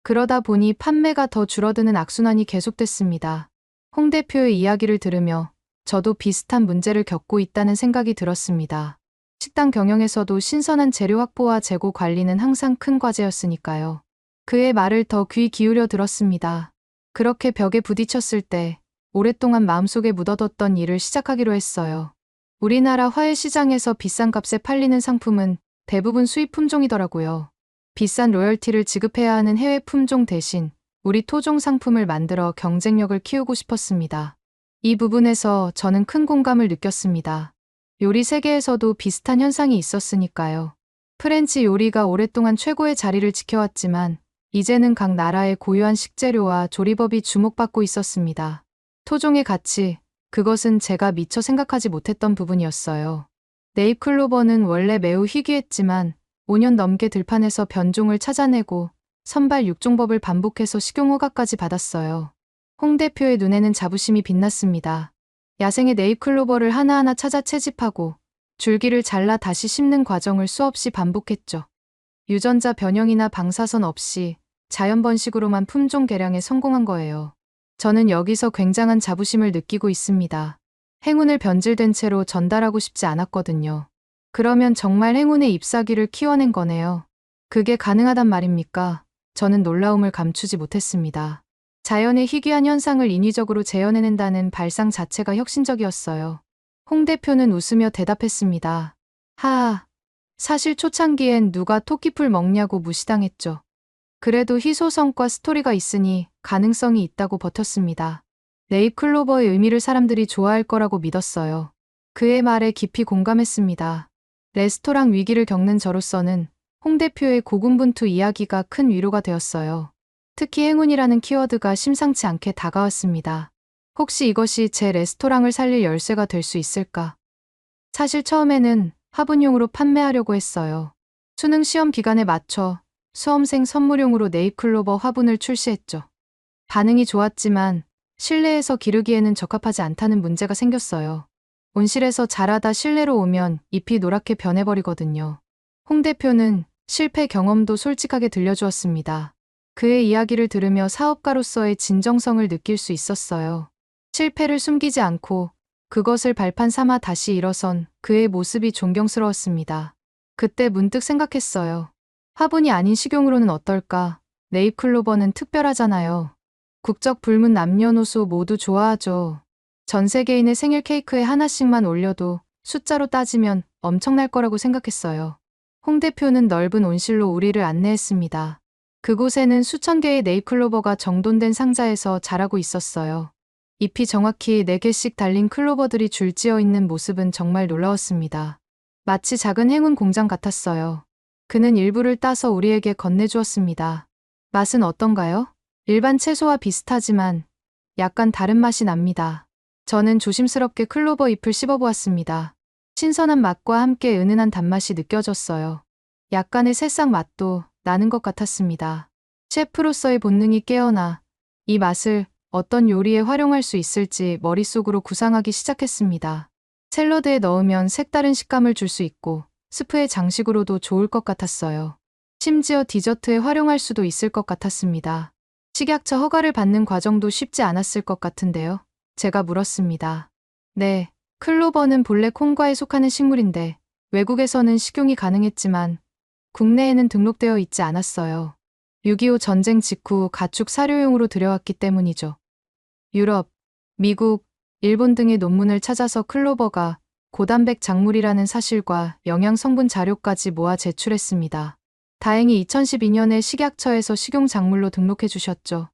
그러다 보니 판매가 더 줄어드는 악순환이 계속됐습니다. 홍 대표의 이야기를 들으며 저도 비슷한 문제를 겪고 있다는 생각이 들었습니다. 식당 경영에서도 신선한 재료 확보와 재고 관리는 항상 큰 과제였으니까요. 그의 말을 더 귀 기울여 들었습니다. 그렇게 벽에 부딪혔을 때 오랫동안 마음속에 묻어뒀던 일을 시작하기로 했어요. 우리나라 화훼 시장에서 비싼 값에 팔리는 상품은 대부분 수입 품종이더라고요. 비싼 로열티를 지급해야 하는 해외 품종 대신 우리 토종 상품을 만들어 경쟁력을 키우고 싶었습니다. 이 부분에서 저는 큰 공감을 느꼈습니다. 요리 세계에서도 비슷한 현상이 있었으니까요. 프렌치 요리가 오랫동안 최고의 자리를 지켜왔지만 이제는 각 나라의 고유한 식재료와 조리법이 주목받고 있었습니다. 토종의 가치, 그것은 제가 미처 생각하지 못했던 부분이었어요. 네잎클로버는 원래 매우 희귀했지만 5년 넘게 들판에서 변종을 찾아내고 선발 육종법을 반복해서 식용 허가까지 받았어요. 홍 대표의 눈에는 자부심이 빛났습니다. 야생의 네잎클로버를 하나하나 찾아 채집하고 줄기를 잘라 다시 심는 과정을 수없이 반복했죠. 유전자 변형이나 방사선 없이 자연 번식으로만 품종 개량에 성공한 거예요. 저는 여기서 굉장한 자부심을 느끼고 있습니다. 행운을 변질된 채로 전달하고 싶지 않았거든요. 그러면 정말 행운의 잎사귀를 키워낸 거네요. 그게 가능하단 말입니까? 저는 놀라움을 감추지 못했습니다. 자연의 희귀한 현상을 인위적으로 재현해낸다는 발상 자체가 혁신적이었어요. 홍 대표는 웃으며 대답했습니다. 하하, 사실 초창기엔 누가 토끼풀 먹냐고 무시당했죠. 그래도 희소성과 스토리가 있으니 가능성이 있다고 버텼습니다. 네잎클로버의 의미를 사람들이 좋아할 거라고 믿었어요. 그의 말에 깊이 공감했습니다. 레스토랑 위기를 겪는 저로서는 홍 대표의 고군분투 이야기가 큰 위로가 되었어요. 특히 행운이라는 키워드가 심상치 않게 다가왔습니다. 혹시 이것이 제 레스토랑을 살릴 열쇠가 될 수 있을까? 사실 처음에는 화분용으로 판매하려고 했어요. 수능 시험 기간에 맞춰 수험생 선물용으로 네잎클로버 화분을 출시했죠. 반응이 좋았지만 실내에서 기르기에는 적합하지 않다는 문제가 생겼어요. 온실에서 자라다 실내로 오면 잎이 노랗게 변해버리거든요. 홍 대표는 실패 경험도 솔직하게 들려주었습니다. 그의 이야기를 들으며 사업가로서의 진정성을 느낄 수 있었어요. 실패를 숨기지 않고 그것을 발판 삼아 다시 일어선 그의 모습이 존경스러웠습니다. 그때 문득 생각했어요. 화분이 아닌 식용으로는 어떨까? 네잎클로버는 특별하잖아요. 국적 불문 남녀노소 모두 좋아하죠. 전 세계인의 생일 케이크에 하나씩만 올려도 숫자로 따지면 엄청날 거라고 생각했어요. 홍 대표는 넓은 온실로 우리를 안내했습니다. 그곳에는 수천 개의 네잎클로버가 정돈된 상자에서 자라고 있었어요. 잎이 정확히 4개씩 달린 클로버들이 줄지어 있는 모습은 정말 놀라웠습니다. 마치 작은 행운 공장 같았어요. 그는 일부를 따서 우리에게 건네주었습니다. 맛은 어떤가요? 일반 채소와 비슷하지만 약간 다른 맛이 납니다. 저는 조심스럽게 클로버 잎을 씹어보았습니다. 신선한 맛과 함께 은은한 단맛이 느껴졌어요. 약간의 새싹 맛도 나는 것 같았습니다. 셰프로서의 본능이 깨어나 이 맛을 어떤 요리에 활용할 수 있을지 머릿속으로 구상하기 시작했습니다. 샐러드에 넣으면 색다른 식감을 줄 수 있고 스프의 장식으로도 좋을 것 같았어요. 심지어 디저트에 활용할 수도 있을 것 같았습니다. 식약처 허가를 받는 과정도 쉽지 않았을 것 같은데요. 제가 물었습니다. 네, 클로버는 본래 콩과에 속하는 식물인데 외국에서는 식용이 가능했지만 국내에는 등록되어 있지 않았어요. 6.25 전쟁 직후 가축 사료용으로 들여왔기 때문이죠. 유럽, 미국, 일본 등의 논문을 찾아서 클로버가 고단백 작물이라는 사실과 영양 성분 자료까지 모아 제출했습니다. 다행히 2012년에 식약처에서 식용작물로 등록해 주셨죠.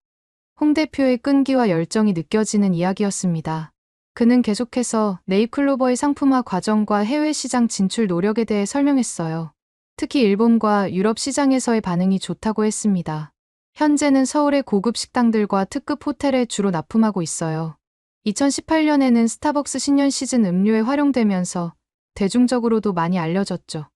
홍 대표의 끈기와 열정이 느껴지는 이야기였습니다. 그는 계속해서 네잎클로버의 상품화 과정과 해외 시장 진출 노력에 대해 설명했어요. 특히 일본과 유럽 시장에서의 반응이 좋다고 했습니다. 현재는 서울의 고급 식당들과 특급 호텔에 주로 납품하고 있어요. 2018년에는 스타벅스 신년 시즌 음료에 활용되면서 대중적으로도 많이 알려졌죠.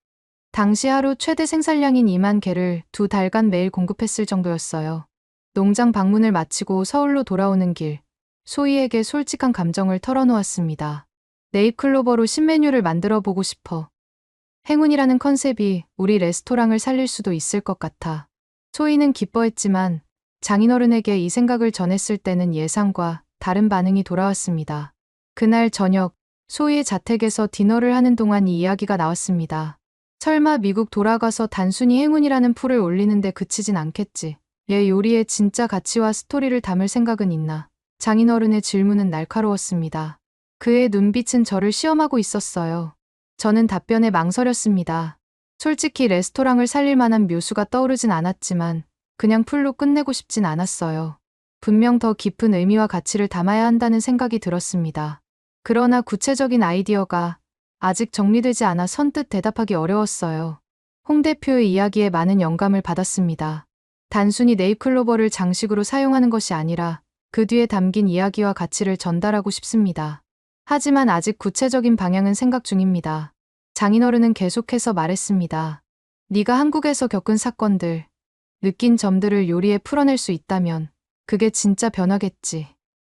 당시 하루 최대 생산량인 2만 개를 2달간 매일 공급했을 정도였어요. 농장 방문을 마치고 서울로 돌아오는 길, 소희에게 솔직한 감정을 털어놓았습니다. 네잎클로버로 신메뉴를 만들어 보고 싶어. 행운이라는 컨셉이 우리 레스토랑을 살릴 수도 있을 것 같아. 소희는 기뻐했지만 장인어른에게 이 생각을 전했을 때는 예상과 다른 반응이 돌아왔습니다. 그날 저녁, 소희의 자택에서 디너를 하는 동안 이 이야기가 나왔습니다. 설마 미국 돌아가서 단순히 행운이라는 풀을 올리는데 그치진 않겠지. 얘 요리에 진짜 가치와 스토리를 담을 생각은 있나? 장인어른의 질문은 날카로웠습니다. 그의 눈빛은 저를 시험하고 있었어요. 저는 답변에 망설였습니다. 솔직히 레스토랑을 살릴 만한 묘수가 떠오르진 않았지만 그냥 풀로 끝내고 싶진 않았어요. 분명 더 깊은 의미와 가치를 담아야 한다는 생각이 들었습니다. 그러나 구체적인 아이디어가 아직 정리되지 않아 선뜻 대답하기 어려웠어요. 홍 대표의 이야기에 많은 영감을 받았습니다. 단순히 네잎클로버를 장식으로 사용하는 것이 아니라 그 뒤에 담긴 이야기와 가치를 전달하고 싶습니다. 하지만 아직 구체적인 방향은 생각 중입니다. 장인어른은 계속해서 말했습니다. 네가 한국에서 겪은 사건들, 느낀 점들을 요리에 풀어낼 수 있다면 그게 진짜 변화겠지.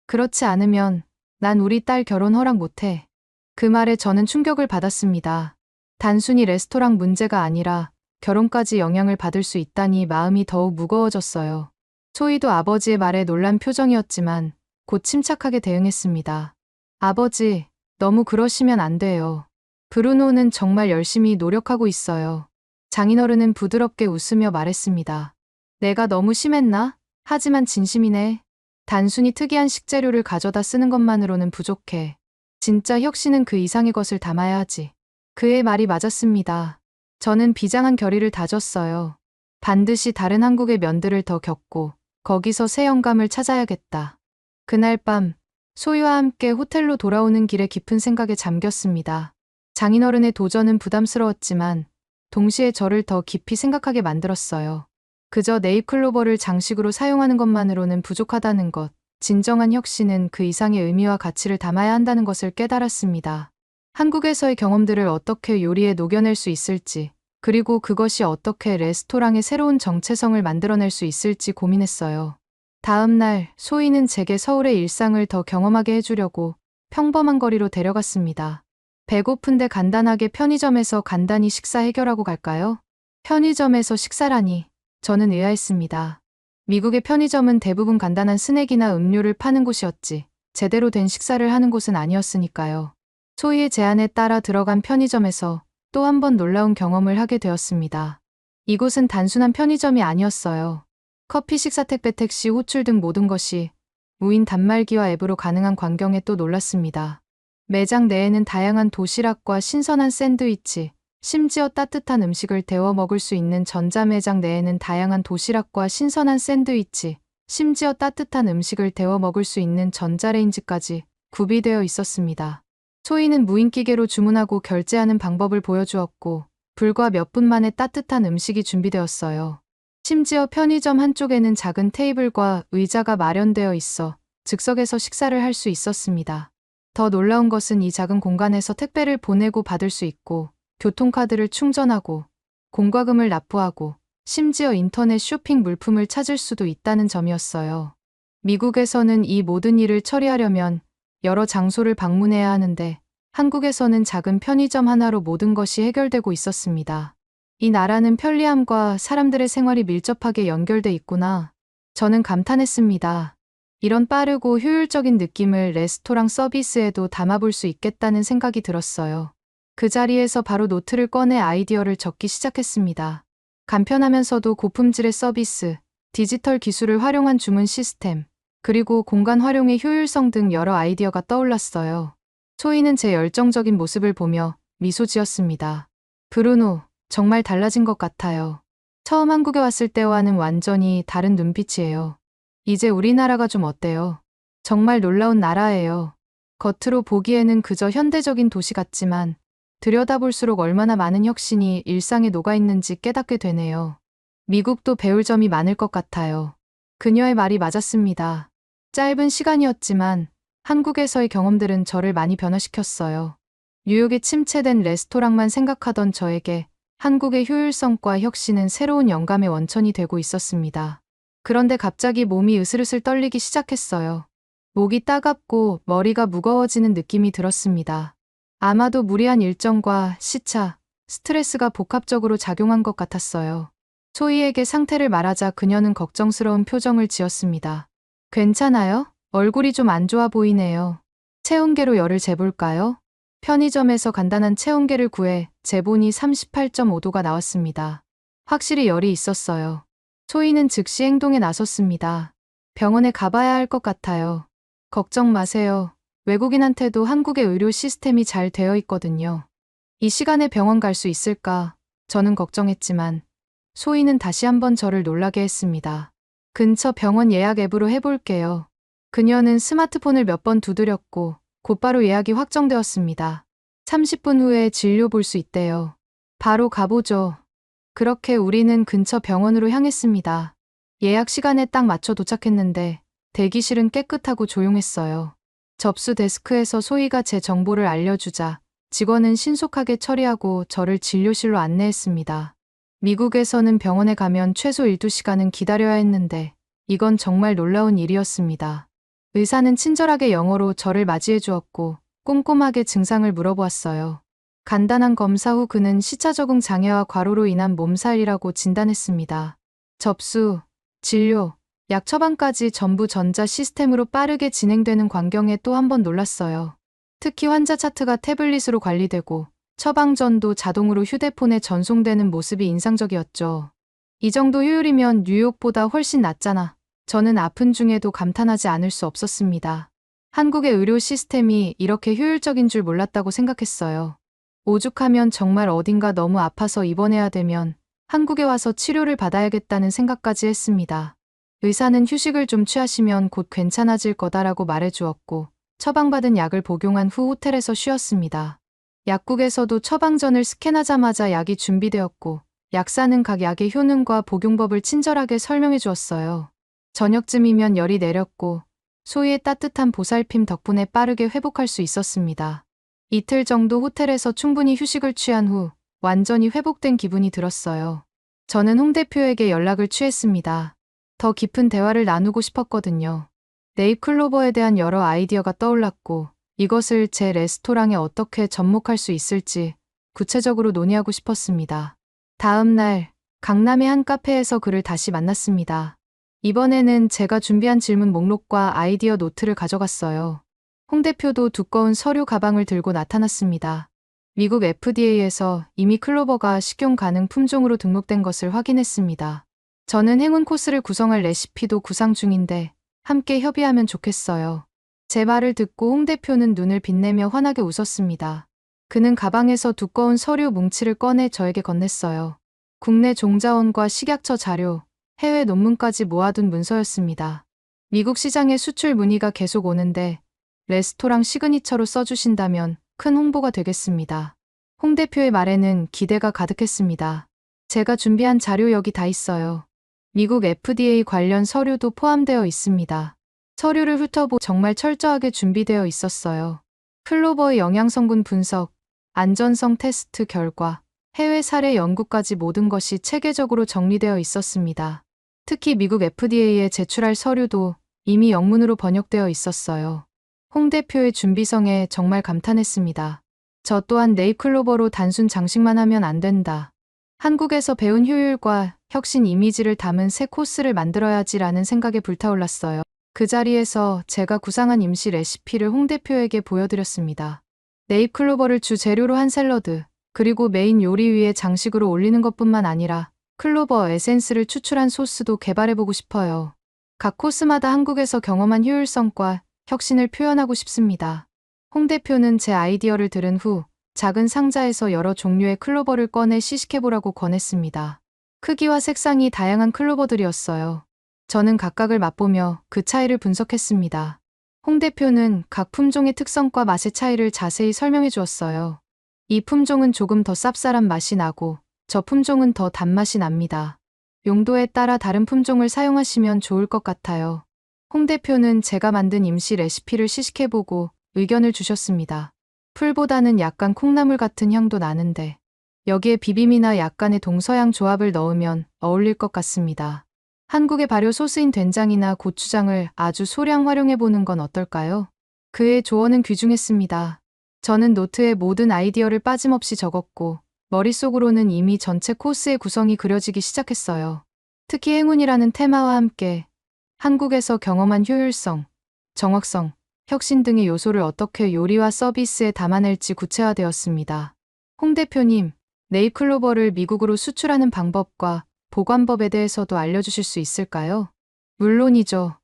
그렇지 않으면 난 우리 딸 결혼 허락 못해. 그 말에 저는 충격을 받았습니다. 단순히 레스토랑 문제가 아니라 결혼까지 영향을 받을 수 있다니 마음이 더욱 무거워졌어요. 소희도 아버지의 말에 놀란 표정이었지만 곧 침착하게 대응했습니다. 아버지, 너무 그러시면 안 돼요. 브루노는 정말 열심히 노력하고 있어요. 장인어른은 부드럽게 웃으며 말했습니다. 내가 너무 심했나? 하지만 진심이네. 단순히 특이한 식재료를 가져다 쓰는 것만으로는 부족해. 진짜 혁신은 그 이상의 것을 담아야 하지. 그의 말이 맞았습니다. 저는 비장한 결의를 다졌어요. 반드시 다른 한국의 면들을 더 겪고 거기서 새 영감을 찾아야겠다. 그날 밤 소희와 함께 호텔로 돌아오는 길에 깊은 생각에 잠겼습니다. 장인어른의 도전은 부담스러웠지만 동시에 저를 더 깊이 생각하게 만들었어요. 그저 네잎클로버를 장식으로 사용하는 것만으로는 부족하다는 것, 진정한 혁신은 그 이상의 의미와 가치를 담아야 한다는 것을 깨달았습니다. 한국에서의 경험들을 어떻게 요리에 녹여낼 수 있을지, 그리고 그것이 어떻게 레스토랑의 새로운 정체성을 만들어낼 수 있을지 고민했어요. 다음 날 소희는 제게 서울의 일상을 더 경험하게 해주려고 평범한 거리로 데려갔습니다. 배고픈데 간단하게 편의점에서 간단히 식사 해결하고 갈까요? 편의점에서 식사라니, 저는 의아했습니다. 미국의 편의점은 대부분 간단한 스낵이나 음료를 파는 곳이었지 제대로 된 식사를 하는 곳은 아니었으니까요. 소희의 제안에 따라 들어간 편의점에서 또 한 번 놀라운 경험을 하게 되었습니다. 이곳은 단순한 편의점이 아니었어요. 커피, 식사, 택배, 택시, 호출 등 모든 것이 무인 단말기와 앱으로 가능한 광경에 또 놀랐습니다. 매장 내에는 다양한 도시락과 신선한 샌드위치, 심지어 따뜻한 음식을 데워 먹을 수 있는 전자매장 내에는 다양한 도시락과 신선한 샌드위치, 심지어 따뜻한 음식을 데워 먹을 수 있는 전자레인지까지 구비되어 있었습니다. 소희는 무인기계로 주문하고 결제하는 방법을 보여주었고 불과 몇 분 만에 따뜻한 음식이 준비되었어요. 심지어 편의점 한쪽에는 작은 테이블과 의자가 마련되어 있어 즉석에서 식사를 할 수 있었습니다. 더 놀라운 것은 이 작은 공간에서 택배를 보내고 받을 수 있고 교통카드를 충전하고 공과금을 납부하고 심지어 인터넷 쇼핑 물품을 찾을 수도 있다는 점이었어요. 미국에서는 이 모든 일을 처리하려면 여러 장소를 방문해야 하는데 한국에서는 작은 편의점 하나로 모든 것이 해결되고 있었습니다. 이 나라는 편리함과 사람들의 생활이 밀접하게 연결돼 있구나. 저는 감탄했습니다. 이런 빠르고 효율적인 느낌을 레스토랑 서비스에도 담아볼 수 있겠다는 생각이 들었어요. 그 자리에서 바로 노트를 꺼내 아이디어를 적기 시작했습니다. 간편하면서도 고품질의 서비스, 디지털 기술을 활용한 주문 시스템, 그리고 공간 활용의 효율성 등 여러 아이디어가 떠올랐어요. 소희는 제 열정적인 모습을 보며 미소 지었습니다. 브루노, 정말 달라진 것 같아요. 처음 한국에 왔을 때와는 완전히 다른 눈빛이에요. 이제 우리나라가 좀 어때요? 정말 놀라운 나라예요. 겉으로 보기에는 그저 현대적인 도시 같지만 들여다볼수록 얼마나 많은 혁신이 일상에 녹아있는지 깨닫게 되네요. 미국도 배울 점이 많을 것 같아요. 그녀의 말이 맞았습니다. 짧은 시간이었지만 한국에서의 경험들은 저를 많이 변화시켰어요. 뉴욕의 침체된 레스토랑만 생각하던 저에게 한국의 효율성과 혁신은 새로운 영감의 원천이 되고 있었습니다. 그런데 갑자기 몸이 으슬으슬 떨리기 시작했어요. 목이 따갑고 머리가 무거워지는 느낌이 들었습니다. 아마도 무리한 일정과 시차, 스트레스가 복합적으로 작용한 것 같았어요. 소희에게 상태를 말하자 그녀는 걱정스러운 표정을 지었습니다. 괜찮아요? 얼굴이 좀 안 좋아 보이네요. 체온계로 열을 재볼까요? 편의점에서 간단한 체온계를 구해 재보니 38.5도가 나왔습니다. 확실히 열이 있었어요. 소희는 즉시 행동에 나섰습니다. 병원에 가봐야 할 것 같아요. 걱정 마세요. 외국인한테도 한국의 의료 시스템이 잘 되어 있거든요. 이 시간에 병원 갈 수 있을까? 저는 걱정했지만 소희는 다시 한번 저를 놀라게 했습니다. 근처 병원 예약 앱으로 해볼게요. 그녀는 스마트폰을 몇 번 두드렸고 곧바로 예약이 확정되었습니다. 30분 후에 진료 볼 수 있대요. 바로 가보죠. 그렇게 우리는 근처 병원으로 향했습니다. 예약 시간에 딱 맞춰 도착했는데 대기실은 깨끗하고 조용했어요. 접수 데스크에서 소희가 제 정보를 알려주자 직원은 신속하게 처리하고 저를 진료실로 안내했습니다. 미국에서는 병원에 가면 최소 1~2시간은 기다려야 했는데 이건 정말 놀라운 일이었습니다. 의사는 친절하게 영어로 저를 맞이해 주었고 꼼꼼하게 증상을 물어보았어요. 간단한 검사 후 그는 시차 적응 장애와 과로로 인한 몸살이라고 진단했습니다. 접수, 진료, 약 처방까지 전부 전자 시스템으로 빠르게 진행되는 광경에 또 한 번 놀랐어요. 특히 환자 차트가 태블릿으로 관리되고 처방전도 자동으로 휴대폰에 전송되는 모습이 인상적이었죠. 이 정도 효율이면 뉴욕보다 훨씬 낫잖아. 저는 아픈 중에도 감탄하지 않을 수 없었습니다. 한국의 의료 시스템이 이렇게 효율적인 줄 몰랐다고 생각했어요. 오죽하면 정말 어딘가 너무 아파서 입원해야 되면 한국에 와서 치료를 받아야겠다는 생각까지 했습니다. 의사는 휴식을 좀 취하시면 곧 괜찮아질 거다라고 말해주었고 처방받은 약을 복용한 후 호텔에서 쉬었습니다. 약국에서도 처방전을 스캔하자마자 약이 준비되었고 약사는 각 약의 효능과 복용법을 친절하게 설명해 주었어요. 저녁쯤이면 열이 내렸고 소희의 따뜻한 보살핌 덕분에 빠르게 회복할 수 있었습니다. 이틀 정도 호텔에서 충분히 휴식을 취한 후 완전히 회복된 기분이 들었어요. 저는 홍 대표에게 연락을 취했습니다. 더 깊은 대화를 나누고 싶었거든요. 네잎클로버에 대한 여러 아이디어가 떠올랐고 이것을 제 레스토랑에 어떻게 접목할 수 있을지 구체적으로 논의하고 싶었습니다. 다음 날 강남의 한 카페에서 그를 다시 만났습니다. 이번에는 제가 준비한 질문 목록과 아이디어 노트를 가져갔어요. 홍 대표도 두꺼운 서류 가방을 들고 나타났습니다. 미국 FDA에서 이미 클로버가 식용 가능 품종으로 등록된 것을 확인했습니다. 저는 행운 코스를 구성할 레시피도 구상 중인데 함께 협의하면 좋겠어요. 제 말을 듣고 홍 대표는 눈을 빛내며 환하게 웃었습니다. 그는 가방에서 두꺼운 서류 뭉치를 꺼내 저에게 건넸어요. 국내 종자원과 식약처 자료, 해외 논문까지 모아둔 문서였습니다. 미국 시장에 수출 문의가 계속 오는데 레스토랑 시그니처로 써주신다면 큰 홍보가 되겠습니다. 홍 대표의 말에는 기대가 가득했습니다. 제가 준비한 자료 여기 다 있어요. 미국 FDA 관련 서류도 포함되어 있습니다. 서류를 훑어보 정말 철저하게 준비되어 있었어요. 클로버의 영양성분 분석, 안전성 테스트 결과, 해외 사례 연구까지 모든 것이 체계적으로 정리되어 있었습니다. 특히 미국 FDA에 제출할 서류도 이미 영문으로 번역되어 있었어요. 홍 대표의 준비성에 정말 감탄했습니다. 저 또한 네잎클로버로 단순 장식만 하면 안 된다. 한국에서 배운 효율과 혁신 이미지를 담은 새 코스를 만들어야지라는 생각에 불타올랐어요. 그 자리에서 제가 구상한 임시 레시피를 홍 대표에게 보여드렸습니다. 네잎클로버를 주 재료로 한 샐러드, 그리고 메인 요리 위에 장식으로 올리는 것뿐만 아니라 클로버 에센스를 추출한 소스도 개발해보고 싶어요. 각 코스마다 한국에서 경험한 효율성과 혁신을 표현하고 싶습니다. 홍 대표는 제 아이디어를 들은 후 작은 상자에서 여러 종류의 클로버를 꺼내 시식해보라고 권했습니다. 크기와 색상이 다양한 클로버들이었어요. 저는 각각을 맛보며 그 차이를 분석했습니다. 홍 대표는 각 품종의 특성과 맛의 차이를 자세히 설명해 주었어요. 이 품종은 조금 더 쌉쌀한 맛이 나고 저 품종은 더 단맛이 납니다. 용도에 따라 다른 품종을 사용하시면 좋을 것 같아요. 홍 대표는 제가 만든 임시 레시피를 시식해보고 의견을 주셨습니다. 풀보다는 약간 콩나물 같은 향도 나는데 여기에 비빔이나 약간의 동서양 조합을 넣으면 어울릴 것 같습니다. 한국의 발효 소스인 된장이나 고추장을 아주 소량 활용해보는 건 어떨까요? 그의 조언은 귀중했습니다. 저는 노트에 모든 아이디어를 빠짐없이 적었고 머릿속으로는 이미 전체 코스의 구성이 그려지기 시작했어요. 특히 행운이라는 테마와 함께 한국에서 경험한 효율성, 정확성, 혁신 등의 요소를 어떻게 요리와 서비스에 담아낼지 구체화되었습니다. 홍 대표님, 네잎클로버를 미국으로 수출하는 방법과 보관법에 대해서도 알려주실 수 있을까요? 물론이죠.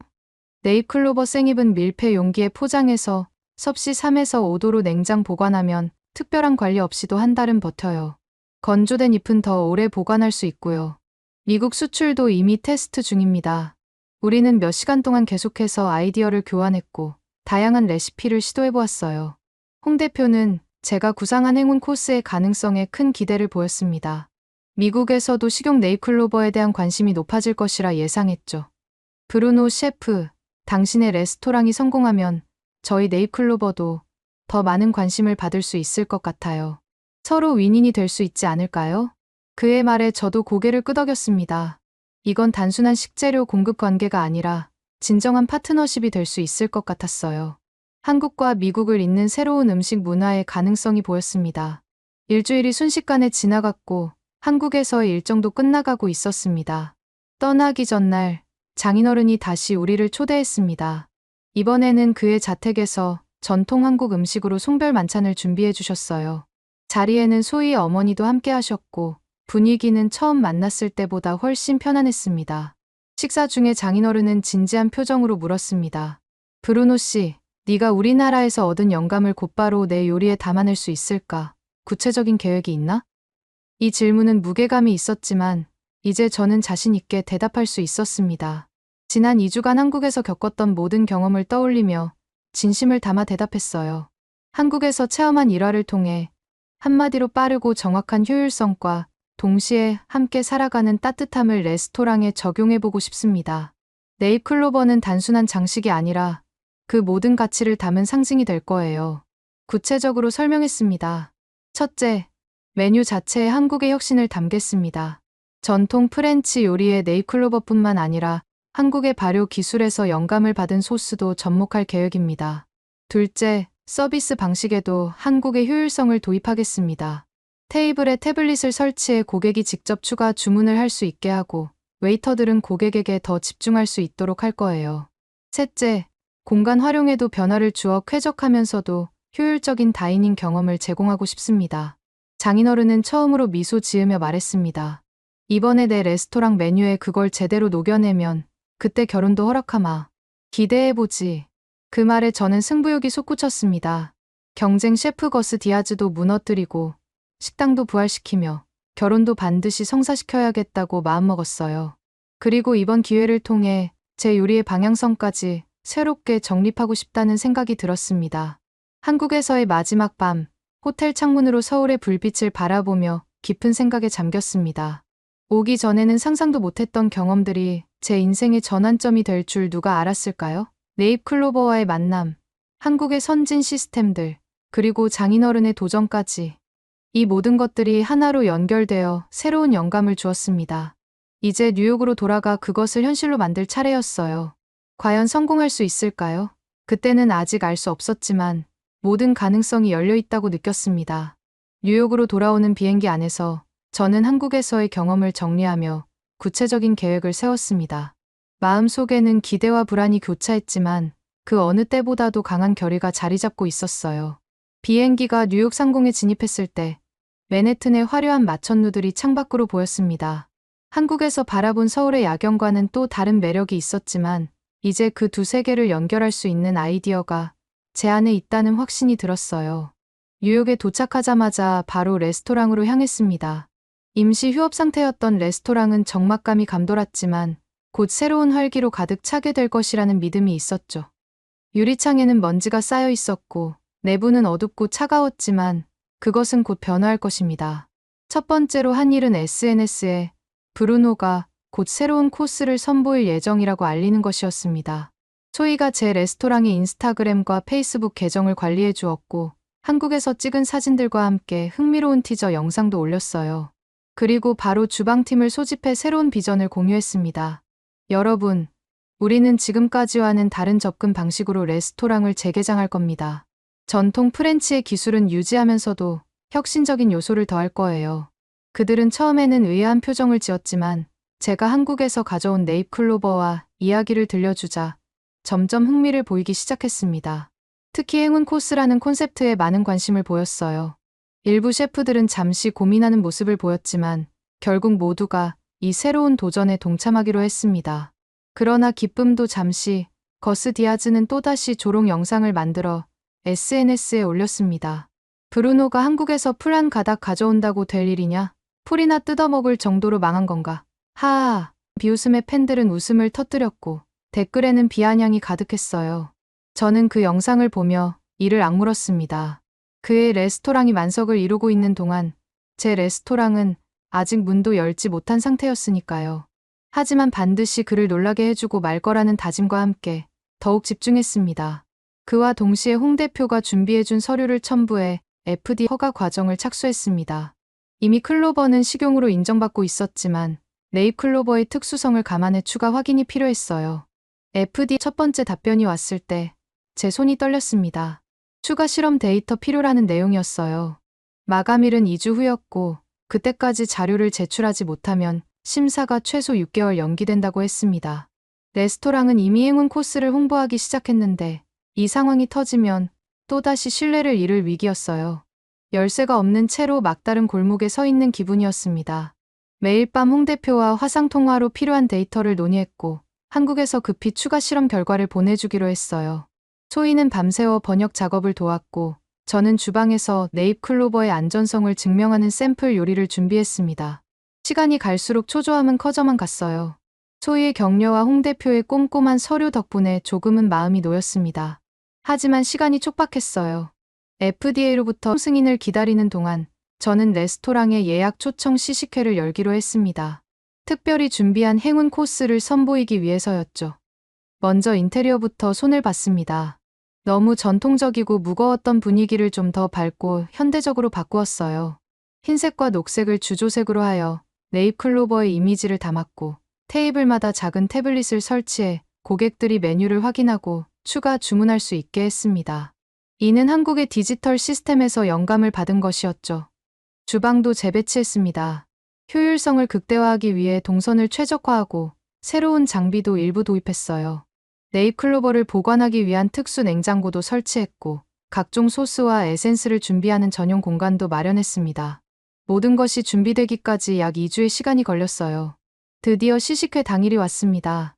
네잎클로버 생잎은 밀폐 용기에 포장해서 섭씨 3에서 5도로 냉장 보관하면 특별한 관리 없이도 한 달은 버텨요. 건조된 잎은 더 오래 보관할 수 있고요. 미국 수출도 이미 테스트 중입니다. 우리는 몇 시간 동안 계속해서 아이디어를 교환했고 다양한 레시피를 시도해보았어요. 홍 대표는 제가 구상한 행운 코스의 가능성에 큰 기대를 보였습니다. 미국에서도 식용 네잎클로버에 대한 관심이 높아질 것이라 예상했죠. 브루노 셰프, 당신의 레스토랑이 성공하면 저희 네잎클로버도 더 많은 관심을 받을 수 있을 것 같아요. 서로 윈윈이 될 수 있지 않을까요? 그의 말에 저도 고개를 끄덕였습니다. 이건 단순한 식재료 공급 관계가 아니라 진정한 파트너십이 될 수 있을 것 같았어요. 한국과 미국을 잇는 새로운 음식 문화의 가능성이 보였습니다. 일주일이 순식간에 지나갔고 한국에서의 일정도 끝나가고 있었습니다. 떠나기 전날 장인어른이 다시 우리를 초대했습니다. 이번에는 그의 자택에서 전통 한국 음식으로 송별 만찬을 준비해 주셨어요. 자리에는 소희 어머니도 함께 하셨고 분위기는 처음 만났을 때보다 훨씬 편안했습니다. 식사 중에 장인어른은 진지한 표정으로 물었습니다. 브루노 씨, 네가 우리나라에서 얻은 영감을 곧바로 내 요리에 담아낼 수 있을까? 구체적인 계획이 있나? 이 질문은 무게감이 있었지만 이제 저는 자신 있게 대답할 수 있었습니다. 지난 2주간 한국에서 겪었던 모든 경험을 떠올리며 진심을 담아 대답했어요. 한국에서 체험한 일화를 통해 한마디로 빠르고 정확한 효율성과 동시에 함께 살아가는 따뜻함을 레스토랑에 적용해보고 싶습니다. 네잎클로버는 단순한 장식이 아니라 그 모든 가치를 담은 상징이 될 거예요. 구체적으로 설명했습니다. 첫째, 메뉴 자체에 한국의 혁신을 담겠습니다. 전통 프렌치 요리의 네잎클로버뿐만 아니라 한국의 발효 기술에서 영감을 받은 소스도 접목할 계획입니다. 둘째, 서비스 방식에도 한국의 효율성을 도입하겠습니다. 테이블에 태블릿을 설치해 고객이 직접 추가 주문을 할 수 있게 하고 웨이터들은 고객에게 더 집중할 수 있도록 할 거예요. 셋째, 공간 활용에도 변화를 주어 쾌적하면서도 효율적인 다이닝 경험을 제공하고 싶습니다. 장인어른은 처음으로 미소 지으며 말했습니다. 이번에 내 레스토랑 메뉴에 그걸 제대로 녹여내면 그때 결혼도 허락하마. 기대해보지. 그 말에 저는 승부욕이 솟구쳤습니다. 경쟁 셰프 거스 디아즈도 무너뜨리고 식당도 부활시키며 결혼도 반드시 성사시켜야겠다고 마음먹었어요. 그리고 이번 기회를 통해 제 요리의 방향성까지 새롭게 정립하고 싶다는 생각이 들었습니다. 한국에서의 마지막 밤, 호텔 창문으로 서울의 불빛을 바라보며 깊은 생각에 잠겼습니다. 오기 전에는 상상도 못했던 경험들이 제 인생의 전환점이 될 줄 누가 알았을까요? 네잎클로버와의 만남, 한국의 선진 시스템들, 그리고 장인어른의 도전까지. 이 모든 것들이 하나로 연결되어 새로운 영감을 주었습니다. 이제 뉴욕으로 돌아가 그것을 현실로 만들 차례였어요. 과연 성공할 수 있을까요? 그때는 아직 알 수 없었지만 모든 가능성이 열려 있다고 느꼈습니다. 뉴욕으로 돌아오는 비행기 안에서 저는 한국에서의 경험을 정리하며 구체적인 계획을 세웠습니다. 마음속에는 기대와 불안이 교차했지만 그 어느 때보다도 강한 결의가 자리 잡고 있었어요. 비행기가 뉴욕 상공에 진입했을 때 맨해튼의 화려한 마천루들이 창밖으로 보였습니다. 한국에서 바라본 서울의 야경과는 또 다른 매력이 있었지만 이제 그 두 세계를 연결할 수 있는 아이디어가 제 안에 있다는 확신이 들었어요. 뉴욕에 도착하자마자 바로 레스토랑으로 향했습니다. 임시 휴업 상태였던 레스토랑은 적막감이 감돌았지만 곧 새로운 활기로 가득 차게 될 것이라는 믿음이 있었죠. 유리창에는 먼지가 쌓여 있었고 내부는 어둡고 차가웠지만 그것은 곧 변화할 것입니다. 첫 번째로 한 일은 SNS에 브루노가 곧 새로운 코스를 선보일 예정이라고 알리는 것이었습니다. 소희가 제 레스토랑의 인스타그램과 페이스북 계정을 관리해 주었고 한국에서 찍은 사진들과 함께 흥미로운 티저 영상도 올렸어요. 그리고 바로 주방팀을 소집해 새로운 비전을 공유했습니다. 여러분, 우리는 지금까지와는 다른 접근 방식으로 레스토랑을 재개장할 겁니다. 전통 프렌치의 기술은 유지하면서도 혁신적인 요소를 더할 거예요. 그들은 처음에는 의아한 표정을 지었지만 제가 한국에서 가져온 네잎클로버와 이야기를 들려주자 점점 흥미를 보이기 시작했습니다. 특히 행운 코스라는 콘셉트에 많은 관심을 보였어요. 일부 셰프들은 잠시 고민하는 모습을 보였지만 결국 모두가 이 새로운 도전에 동참하기로 했습니다. 그러나 기쁨도 잠시, 거스 디아즈는 또다시 조롱 영상을 만들어 SNS에 올렸습니다. 브루노가 한국에서 풀 한 가닥 가져온다고 될 일이냐? 풀이나 뜯어먹을 정도로 망한 건가? 하하. 비웃음의 팬들은 웃음을 터뜨렸고 댓글에는 비아냥이 가득했어요. 저는 그 영상을 보며 이를 악물었습니다. 그의 레스토랑이 만석을 이루고 있는 동안 제 레스토랑은 아직 문도 열지 못한 상태였으니까요. 하지만 반드시 그를 놀라게 해주고 말 거라는 다짐과 함께 더욱 집중했습니다. 그와 동시에 홍 대표가 준비해준 서류를 첨부해 FD 허가 과정을 착수했습니다. 이미 클로버는 식용으로 인정받고 있었지만 네잎 클로버의 특수성을 감안해 추가 확인이 필요했어요. FD 첫 번째 답변이 왔을 때 제 손이 떨렸습니다. 추가 실험 데이터 필요라는 내용이었어요. 마감일은 2주 후였고 그때까지 자료를 제출하지 못하면 심사가 최소 6개월 연기된다고 했습니다. 레스토랑은 이미 행운 코스를 홍보하기 시작했는데 이 상황이 터지면 또다시 신뢰를 잃을 위기였어요. 열쇠가 없는 채로 막다른 골목에 서 있는 기분이었습니다. 매일 밤 홍 대표와 화상통화로 필요한 데이터를 논의했고 한국에서 급히 추가 실험 결과를 보내주기로 했어요. 소희는 밤새워 번역 작업을 도왔고 저는 주방에서 네잎 클로버의 안전성을 증명하는 샘플 요리를 준비했습니다. 시간이 갈수록 초조함은 커져만 갔어요. 소희의 격려와 홍 대표의 꼼꼼한 서류 덕분에 조금은 마음이 놓였습니다. 하지만 시간이 촉박했어요. FDA로부터 승인을 기다리는 동안 저는 레스토랑의 예약 초청 시식회를 열기로 했습니다. 특별히 준비한 행운 코스를 선보이기 위해서였죠. 먼저 인테리어부터 손을 봤습니다. 너무 전통적이고 무거웠던 분위기를 좀 더 밝고 현대적으로 바꾸었어요. 흰색과 녹색을 주조색으로 하여 네잎 클로버의 이미지를 담았고 테이블마다 작은 태블릿을 설치해 고객들이 메뉴를 확인하고 추가 주문할 수 있게 했습니다. 이는 한국의 디지털 시스템에서 영감을 받은 것이었죠. 주방도 재배치했습니다. 효율성을 극대화하기 위해 동선을 최적화하고 새로운 장비도 일부 도입했어요. 네잎 클로버를 보관하기 위한 특수 냉장고도 설치했고 각종 소스와 에센스를 준비하는 전용 공간도 마련했습니다. 모든 것이 준비되기까지 약 2주의 시간이 걸렸어요. 드디어 시식회 당일이 왔습니다.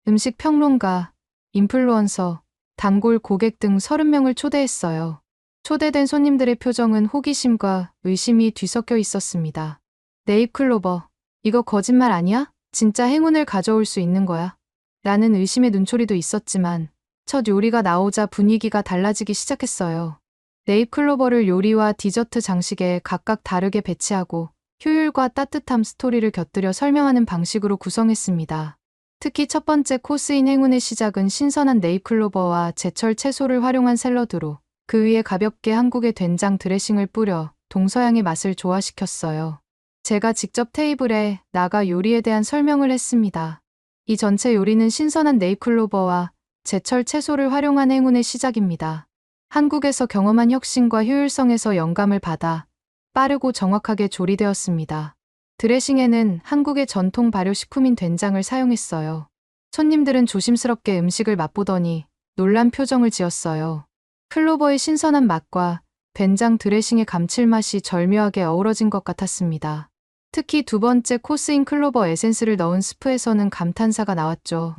음식 평론가, 인플루언서, 단골 고객 등 30명을 초대했어요. 초대된 손님들의 표정은 호기심과 의심이 뒤섞여 있었습니다. 네잎 클로버, 이거 거짓말 아니야? 진짜 행운을 가져올 수 있는 거야? 라는 의심의 눈초리도 있었지만 첫 요리가 나오자 분위기가 달라지기 시작했어요. 네잎 클로버를 요리와 디저트 장식에 각각 다르게 배치하고 효율과 따뜻함 스토리를 곁들여 설명하는 방식으로 구성했습니다. 특히 첫 번째 코스인 행운의 시작은 신선한 네잎 클로버와 제철 채소를 활용한 샐러드로 그 위에 가볍게 한국의 된장 드레싱을 뿌려 동서양의 맛을 조화시켰어요. 제가 직접 테이블에 나가 요리에 대한 설명을 했습니다. 이 전체 요리는 신선한 네잎 클로버와 제철 채소를 활용한 행운의 시작입니다. 한국에서 경험한 혁신과 효율성에서 영감을 받아 빠르고 정확하게 조리되었습니다. 드레싱에는 한국의 전통 발효식품인 된장을 사용했어요. 손님들은 조심스럽게 음식을 맛보더니 놀란 표정을 지었어요. 클로버의 신선한 맛과 된장 드레싱의 감칠맛이 절묘하게 어우러진 것 같았습니다. 특히 두 번째 코스인 클로버 에센스를 넣은 스프에서는 감탄사가 나왔죠.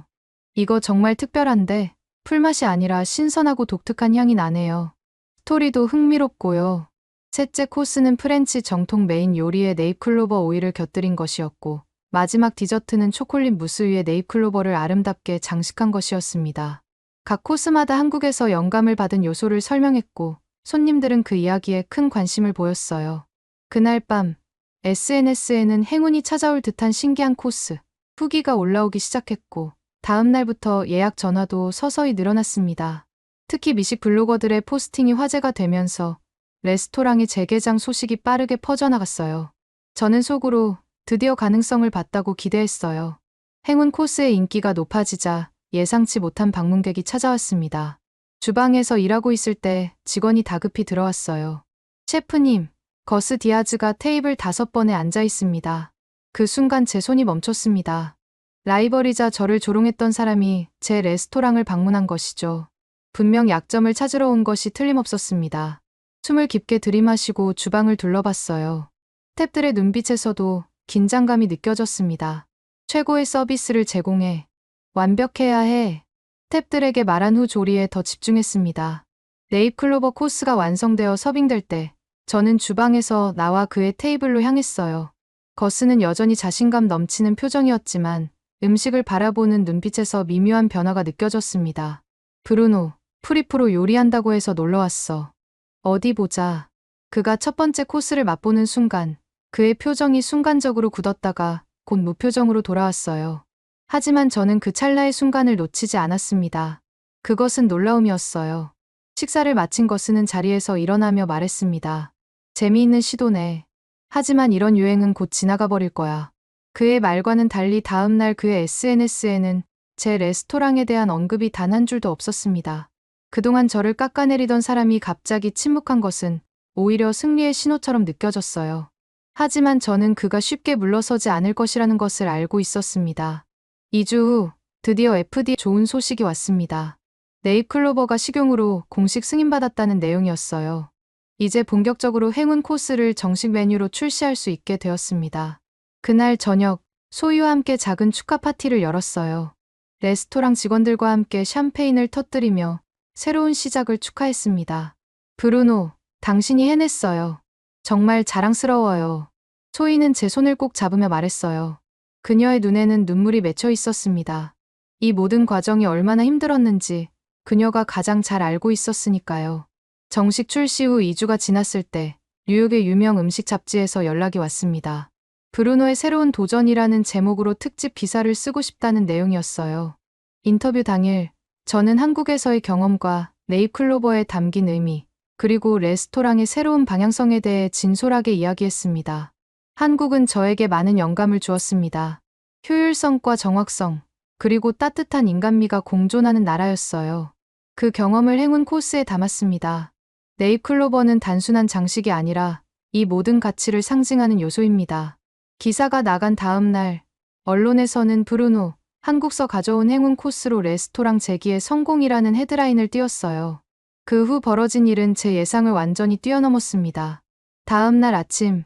이거 정말 특별한데 풀맛이 아니라 신선하고 독특한 향이 나네요. 스토리도 흥미롭고요. 셋째 코스는 프렌치 정통 메인 요리에 네잎클로버 오일을 곁들인 것이었고, 마지막 디저트는 초콜릿 무스 위에 네잎클로버를 아름답게 장식한 것이었습니다. 각 코스마다 한국에서 영감을 받은 요소를 설명했고, 손님들은 그 이야기에 큰 관심을 보였어요. 그날 밤 SNS에는 행운이 찾아올 듯한 신기한 코스, 후기가 올라오기 시작했고, 다음 날부터 예약 전화도 서서히 늘어났습니다. 특히 미식 블로거들의 포스팅이 화제가 되면서 레스토랑의 재개장 소식이 빠르게 퍼져나갔어요. 저는 속으로 드디어 가능성을 봤다고 기대했어요. 행운 코스의 인기가 높아지자 예상치 못한 방문객이 찾아왔습니다. 주방에서 일하고 있을 때 직원이 다급히 들어왔어요. 셰프님, 거스 디아즈가 테이블 5번에 앉아 있습니다. 그 순간 제 손이 멈췄습니다. 라이벌이자 저를 조롱했던 사람이 제 레스토랑을 방문한 것이죠. 분명 약점을 찾으러 온 것이 틀림없었습니다. 숨을 깊게 들이마시고 주방을 둘러봤어요. 스태프들의 눈빛에서도 긴장감이 느껴졌습니다. 최고의 서비스를 제공해. 완벽해야 해. 스태프들에게 말한 후 조리에 더 집중했습니다. 네잎클로버 코스가 완성되어 서빙될 때 저는 주방에서 나와 그의 테이블로 향했어요. 거스는 여전히 자신감 넘치는 표정이었지만 음식을 바라보는 눈빛에서 미묘한 변화가 느껴졌습니다. 브루노, 프리프로 요리한다고 해서 놀러왔어. 어디 보자. 그가 첫 번째 코스를 맛보는 순간 그의 표정이 순간적으로 굳었다가 곧 무표정으로 돌아왔어요. 하지만 저는 그 찰나의 순간을 놓치지 않았습니다. 그것은 놀라움이었어요. 식사를 마친 거스는 자리에서 일어나며 말했습니다. 재미있는 시도네. 하지만 이런 유행은 곧 지나가 버릴 거야. 그의 말과는 달리 다음 날 그의 SNS에는 제 레스토랑에 대한 언급이 단 한 줄도 없었습니다. 그동안 저를 깎아내리던 사람이 갑자기 침묵한 것은 오히려 승리의 신호처럼 느껴졌어요. 하지만 저는 그가 쉽게 물러서지 않을 것이라는 것을 알고 있었습니다. 2주 후 드디어 FDA 좋은 소식이 왔습니다. 네잎클로버가 식용으로 공식 승인받았다는 내용이었어요. 이제 본격적으로 행운 코스를 정식 메뉴로 출시할 수 있게 되었습니다. 그날 저녁 소희와 함께 작은 축하 파티를 열었어요. 레스토랑 직원들과 함께 샴페인을 터뜨리며 새로운 시작을 축하했습니다. 브루노, 당신이 해냈어요. 정말 자랑스러워요. 소희는 제 손을 꼭 잡으며 말했어요. 그녀의 눈에는 눈물이 맺혀 있었습니다. 이 모든 과정이 얼마나 힘들었는지 그녀가 가장 잘 알고 있었으니까요. 정식 출시 후 2주가 지났을 때 뉴욕의 유명 음식 잡지에서 연락이 왔습니다. 브루노의 새로운 도전이라는 제목으로 특집 기사를 쓰고 싶다는 내용이었어요. 인터뷰 당일 저는 한국에서의 경험과 네잎클로버에 담긴 의미, 그리고 레스토랑의 새로운 방향성에 대해 진솔하게 이야기했습니다. 한국은 저에게 많은 영감을 주었습니다. 효율성과 정확성, 그리고 따뜻한 인간미가 공존하는 나라였어요. 그 경험을 행운 코스에 담았습니다. 네잎클로버는 단순한 장식이 아니라 이 모든 가치를 상징하는 요소입니다. 기사가 나간 다음 날, 언론에서는 브루노, 한국서 가져온 행운 코스로 레스토랑 재기의 성공이라는 헤드라인을 띄웠어요. 그 후 벌어진 일은 제 예상을 완전히 뛰어넘었습니다. 다음 날 아침,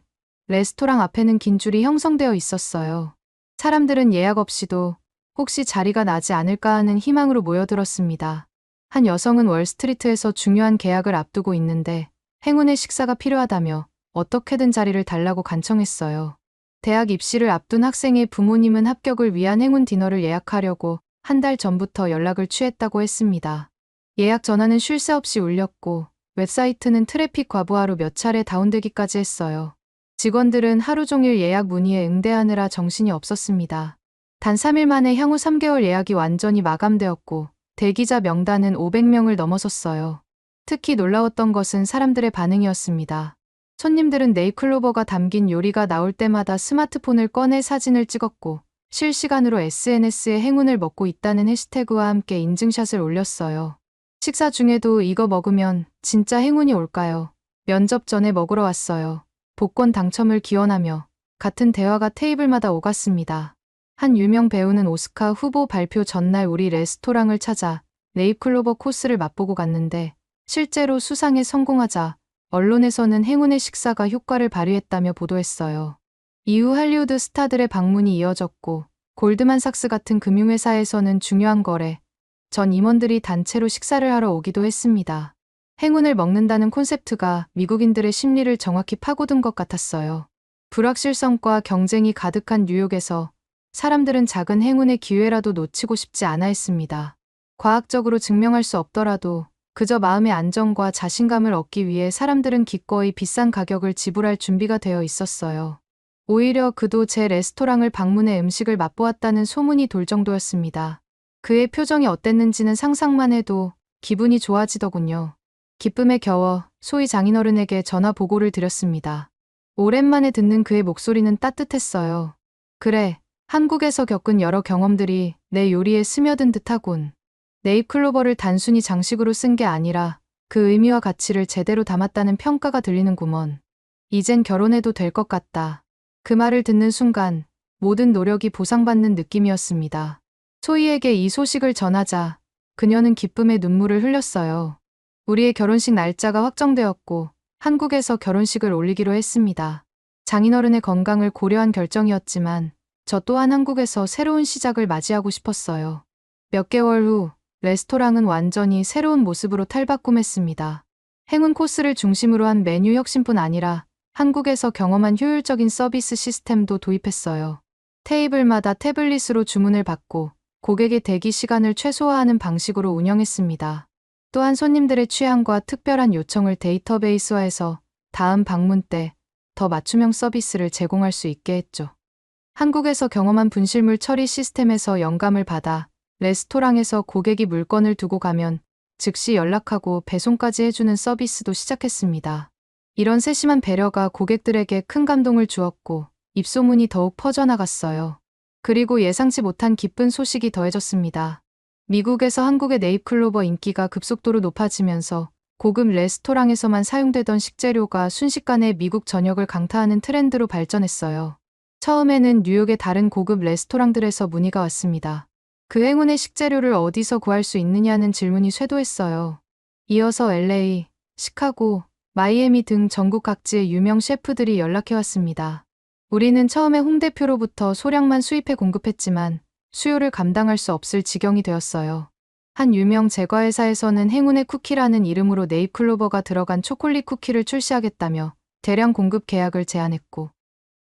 레스토랑 앞에는 긴 줄이 형성되어 있었어요. 사람들은 예약 없이도 혹시 자리가 나지 않을까 하는 희망으로 모여들었습니다. 한 여성은 월스트리트에서 중요한 계약을 앞두고 있는데 행운의 식사가 필요하다며 어떻게든 자리를 달라고 간청했어요. 대학 입시를 앞둔 학생의 부모님은 합격을 위한 행운 디너를 예약하려고 한 달 전부터 연락을 취했다고 했습니다. 예약 전화는 쉴 새 없이 울렸고 웹사이트는 트래픽 과부하로 몇 차례 다운되기까지 했어요. 직원들은 하루 종일 예약 문의에 응대하느라 정신이 없었습니다. 단 3일 만에 향후 3개월 예약이 완전히 마감되었고 대기자 명단은 500명을 넘어섰어요. 특히 놀라웠던 것은 사람들의 반응이었습니다. 손님들은 네잎클로버가 담긴 요리가 나올 때마다 스마트폰을 꺼내 사진을 찍었고 실시간으로 SNS에 행운을 먹고 있다는 해시태그와 함께 인증샷을 올렸어요. 식사 중에도 이거 먹으면 진짜 행운이 올까요? 면접 전에 먹으러 왔어요. 복권 당첨을 기원하며 같은 대화가 테이블마다 오갔습니다. 한 유명 배우는 오스카 후보 발표 전날 우리 레스토랑을 찾아 네잎클로버 코스를 맛보고 갔는데 실제로 수상에 성공하자 언론에서는 행운의 식사가 효과를 발휘했다며 보도했어요. 이후 할리우드 스타들의 방문이 이어졌고 골드만삭스 같은 금융회사에서는 중요한 거래, 전 임원들이 단체로 식사를 하러 오기도 했습니다. 행운을 먹는다는 콘셉트가 미국인들의 심리를 정확히 파고든 것 같았어요. 불확실성과 경쟁이 가득한 뉴욕에서 사람들은 작은 행운의 기회라도 놓치고 싶지 않아 했습니다. 과학적으로 증명할 수 없더라도 그저 마음의 안정과 자신감을 얻기 위해 사람들은 기꺼이 비싼 가격을 지불할 준비가 되어 있었어요. 오히려 그도 제 레스토랑을 방문해 음식을 맛보았다는 소문이 돌 정도였습니다. 그의 표정이 어땠는지는 상상만 해도 기분이 좋아지더군요. 기쁨에 겨워 소희 장인어른에게 전화 보고를 드렸습니다. 오랜만에 듣는 그의 목소리는 따뜻했어요. 그래, 한국에서 겪은 여러 경험들이 내 요리에 스며든 듯하군. 네잎클로버를 단순히 장식으로 쓴 게 아니라 그 의미와 가치를 제대로 담았다는 평가가 들리는구먼. 이젠 결혼해도 될 것 같다. 그 말을 듣는 순간 모든 노력이 보상받는 느낌이었습니다. 소희에게 이 소식을 전하자 그녀는 기쁨의 눈물을 흘렸어요. 우리의 결혼식 날짜가 확정되었고 한국에서 결혼식을 올리기로 했습니다. 장인어른의 건강을 고려한 결정이었지만 저 또한 한국에서 새로운 시작을 맞이하고 싶었어요. 몇 개월 후 레스토랑은 완전히 새로운 모습으로 탈바꿈했습니다. 행운 코스를 중심으로 한 메뉴 혁신뿐 아니라 한국에서 경험한 효율적인 서비스 시스템도 도입했어요. 테이블마다 태블릿으로 주문을 받고 고객의 대기 시간을 최소화하는 방식으로 운영했습니다. 또한 손님들의 취향과 특별한 요청을 데이터베이스화해서 다음 방문 때 더 맞춤형 서비스를 제공할 수 있게 했죠. 한국에서 경험한 분실물 처리 시스템에서 영감을 받아 레스토랑에서 고객이 물건을 두고 가면 즉시 연락하고 배송까지 해주는 서비스도 시작했습니다. 이런 세심한 배려가 고객들에게 큰 감동을 주었고 입소문이 더욱 퍼져나갔어요. 그리고 예상치 못한 기쁜 소식이 더해졌습니다. 미국에서 한국의 네잎클로버 인기가 급속도로 높아지면서 고급 레스토랑에서만 사용되던 식재료가 순식간에 미국 전역을 강타하는 트렌드로 발전했어요. 처음에는 뉴욕의 다른 고급 레스토랑들에서 문의가 왔습니다. 그 행운의 식재료를 어디서 구할 수 있느냐는 질문이 쇄도했어요. 이어서 LA, 시카고, 마이애미 등 전국 각지의 유명 셰프들이 연락해왔습니다. 우리는 처음에 홍대표로부터 소량만 수입해 공급했지만 수요를 감당할 수 없을 지경이 되었어요. 한 유명 제과회사에서는 행운의 쿠키라는 이름으로 네잎클로버가 들어간 초콜릿 쿠키를 출시하겠다며 대량 공급 계약을 제안했고,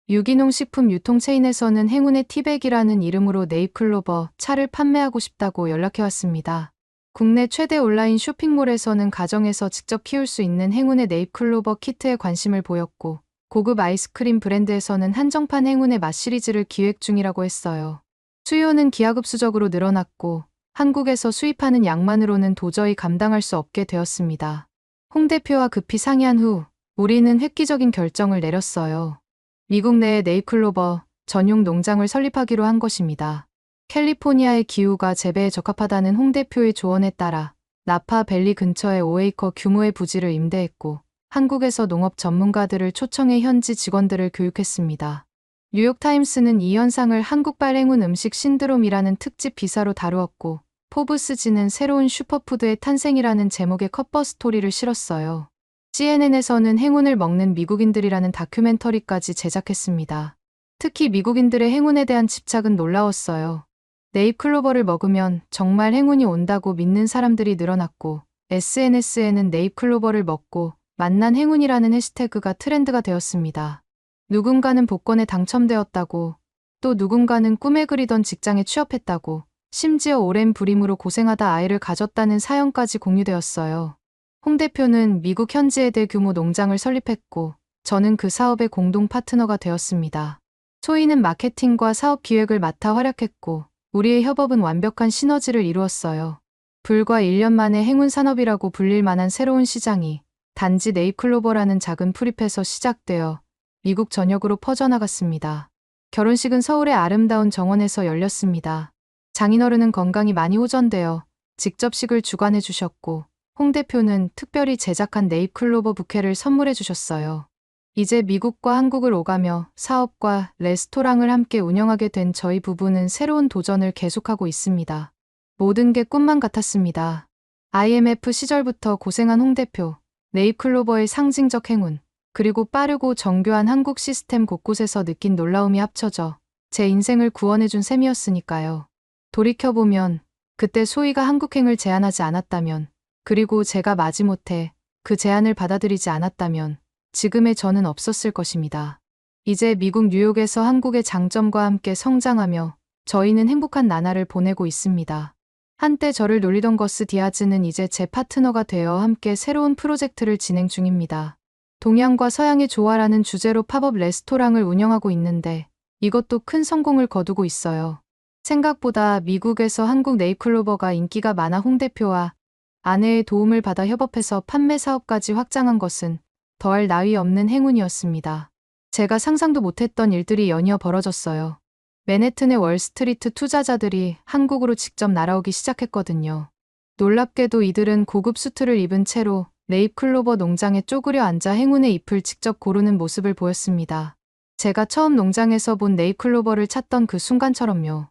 유기농 식품 유통 체인에서는 행운의 티백이라는 이름으로 네잎클로버 차를 판매하고 싶다고 연락해왔습니다. 국내 최대 온라인 쇼핑몰에서는 가정에서 직접 키울 수 있는 행운의 네잎클로버 키트에 관심을 보였고, 고급 아이스크림 브랜드에서는 한정판 행운의 맛 시리즈를 기획 중이라고 했어요. 수요는 기하급수적으로 늘어났고 한국에서 수입하는 양만으로는 도저히 감당할 수 없게 되었습니다. 홍 대표와 급히 상의한 후 우리는 획기적인 결정을 내렸어요. 미국 내에 네잎클로버 전용 농장을 설립하기로 한 것입니다. 캘리포니아의 기후가 재배에 적합하다는 홍 대표의 조언에 따라 나파 밸리 근처에 5에이커 규모의 부지를 임대했고 한국에서 농업 전문가들을 초청해 현지 직원들을 교육했습니다. 뉴욕타임스는 이 현상을 한국발 행운 음식 신드롬이라는 특집 기사로 다루었고 포브스지는 새로운 슈퍼푸드의 탄생이라는 제목의 커버 스토리를 실었어요. CNN에서는 행운을 먹는 미국인들이라는 다큐멘터리까지 제작했습니다. 특히 미국인들의 행운에 대한 집착은 놀라웠어요. 네잎클로버를 먹으면 정말 행운이 온다고 믿는 사람들이 늘어났고 SNS에는 네잎클로버를 먹고 만난 행운이라는 해시태그가 트렌드가 되었습니다. 누군가는 복권에 당첨되었다고, 또 누군가는 꿈에 그리던 직장에 취업했다고, 심지어 오랜 불임으로 고생하다 아이를 가졌다는 사연까지 공유되었어요. 홍 대표는 미국 현지에 대규모 농장을 설립했고 저는 그 사업의 공동 파트너가 되었습니다. 소희는 마케팅과 사업 기획을 맡아 활약했고 우리의 협업은 완벽한 시너지를 이루었어요. 불과 1년 만에 행운 산업이라고 불릴 만한 새로운 시장이 단지 네잎클로버라는 작은 풀잎에서 시작되어 미국 전역으로 퍼져나갔습니다. 결혼식은 서울의 아름다운 정원에서 열렸습니다. 장인어른은 건강이 많이 호전되어 직접식을 주관해 주셨고 홍 대표는 특별히 제작한 네잎클로버 부케를 선물해 주셨어요. 이제 미국과 한국을 오가며 사업과 레스토랑을 함께 운영하게 된 저희 부부는 새로운 도전을 계속하고 있습니다. 모든 게 꿈만 같았습니다. IMF 시절부터 고생한 홍 대표, 네잎클로버의 상징적 행운, 그리고 빠르고 정교한 한국 시스템 곳곳에서 느낀 놀라움이 합쳐져 제 인생을 구원해준 셈이었으니까요. 돌이켜보면 그때 소희가 한국행을 제안하지 않았다면, 그리고 제가 마지못해 그 제안을 받아들이지 않았다면 지금의 저는 없었을 것입니다. 이제 미국 뉴욕에서 한국의 장점과 함께 성장하며 저희는 행복한 나날을 보내고 있습니다. 한때 저를 놀리던 거스 디아즈는 이제 제 파트너가 되어 함께 새로운 프로젝트를 진행 중입니다. 동양과 서양의 조화라는 주제로 팝업 레스토랑을 운영하고 있는데 이것도 큰 성공을 거두고 있어요. 생각보다 미국에서 한국 네잎클로버가 인기가 많아 홍 대표와 아내의 도움을 받아 협업해서 판매 사업까지 확장한 것은 더할 나위 없는 행운이었습니다. 제가 상상도 못했던 일들이 연이어 벌어졌어요. 맨해튼의 월스트리트 투자자들이 한국으로 직접 날아오기 시작했거든요. 놀랍게도 이들은 고급 수트를 입은 채로 네잎클로버 농장에 쪼그려 앉아 행운의 잎을 직접 고르는 모습을 보였습니다. 제가 처음 농장에서 본 네잎클로버를 찾던 그 순간처럼요.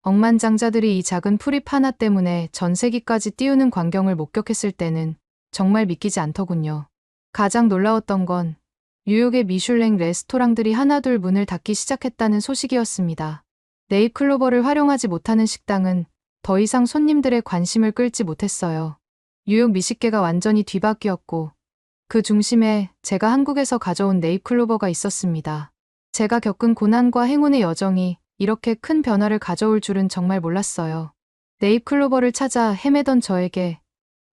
억만장자들이 이 작은 풀잎 하나 때문에 전세기까지 띄우는 광경을 목격했을 때는 정말 믿기지 않더군요. 가장 놀라웠던 건 뉴욕의 미슐랭 레스토랑들이 하나둘 문을 닫기 시작했다는 소식이었습니다. 네잎클로버를 활용하지 못하는 식당은 더 이상 손님들의 관심을 끌지 못했어요. 뉴욕 미식계가 완전히 뒤바뀌었고 그 중심에 제가 한국에서 가져온 네잎클로버가 있었습니다. 제가 겪은 고난과 행운의 여정이 이렇게 큰 변화를 가져올 줄은 정말 몰랐어요. 네잎클로버를 찾아 헤매던 저에게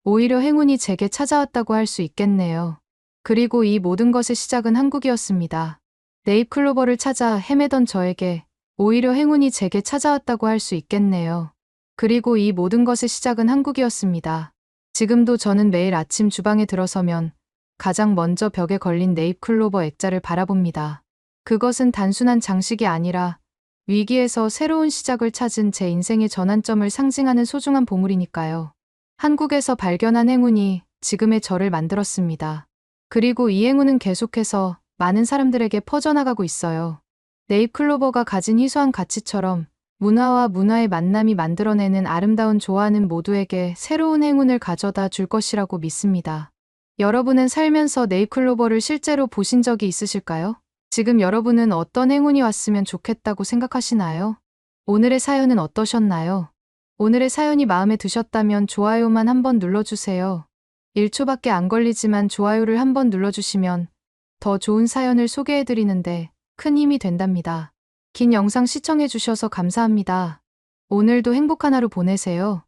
오히려 행운이 제게 찾아왔다고 할 수 있겠네요. 그리고 이 모든 것의 시작은 한국이었습니다. 네잎클로버를 찾아 헤매던 저에게 오히려 행운이 제게 찾아왔다고 할 수 있겠네요. 그리고 이 모든 것의 시작은 한국이었습니다. 지금도 저는 매일 아침 주방에 들어서면 가장 먼저 벽에 걸린 네잎클로버 액자를 바라봅니다. 그것은 단순한 장식이 아니라 위기에서 새로운 시작을 찾은 제 인생의 전환점을 상징하는 소중한 보물이니까요. 한국에서 발견한 행운이 지금의 저를 만들었습니다. 그리고 이 행운은 계속해서 많은 사람들에게 퍼져나가고 있어요. 네잎클로버가 가진 희소한 가치처럼 문화와 문화의 만남이 만들어내는 아름다운 조화는 모두에게 새로운 행운을 가져다 줄 것이라고 믿습니다. 여러분은 살면서 네잎클로버를 실제로 보신 적이 있으실까요? 지금 여러분은 어떤 행운이 왔으면 좋겠다고 생각하시나요? 오늘의 사연은 어떠셨나요? 오늘의 사연이 마음에 드셨다면 좋아요만 한번 눌러주세요. 1초밖에 안 걸리지만 좋아요를 한번 눌러주시면 더 좋은 사연을 소개해드리는데 큰 힘이 된답니다. 긴 영상 시청해주셔서 감사합니다. 오늘도 행복한 하루 보내세요.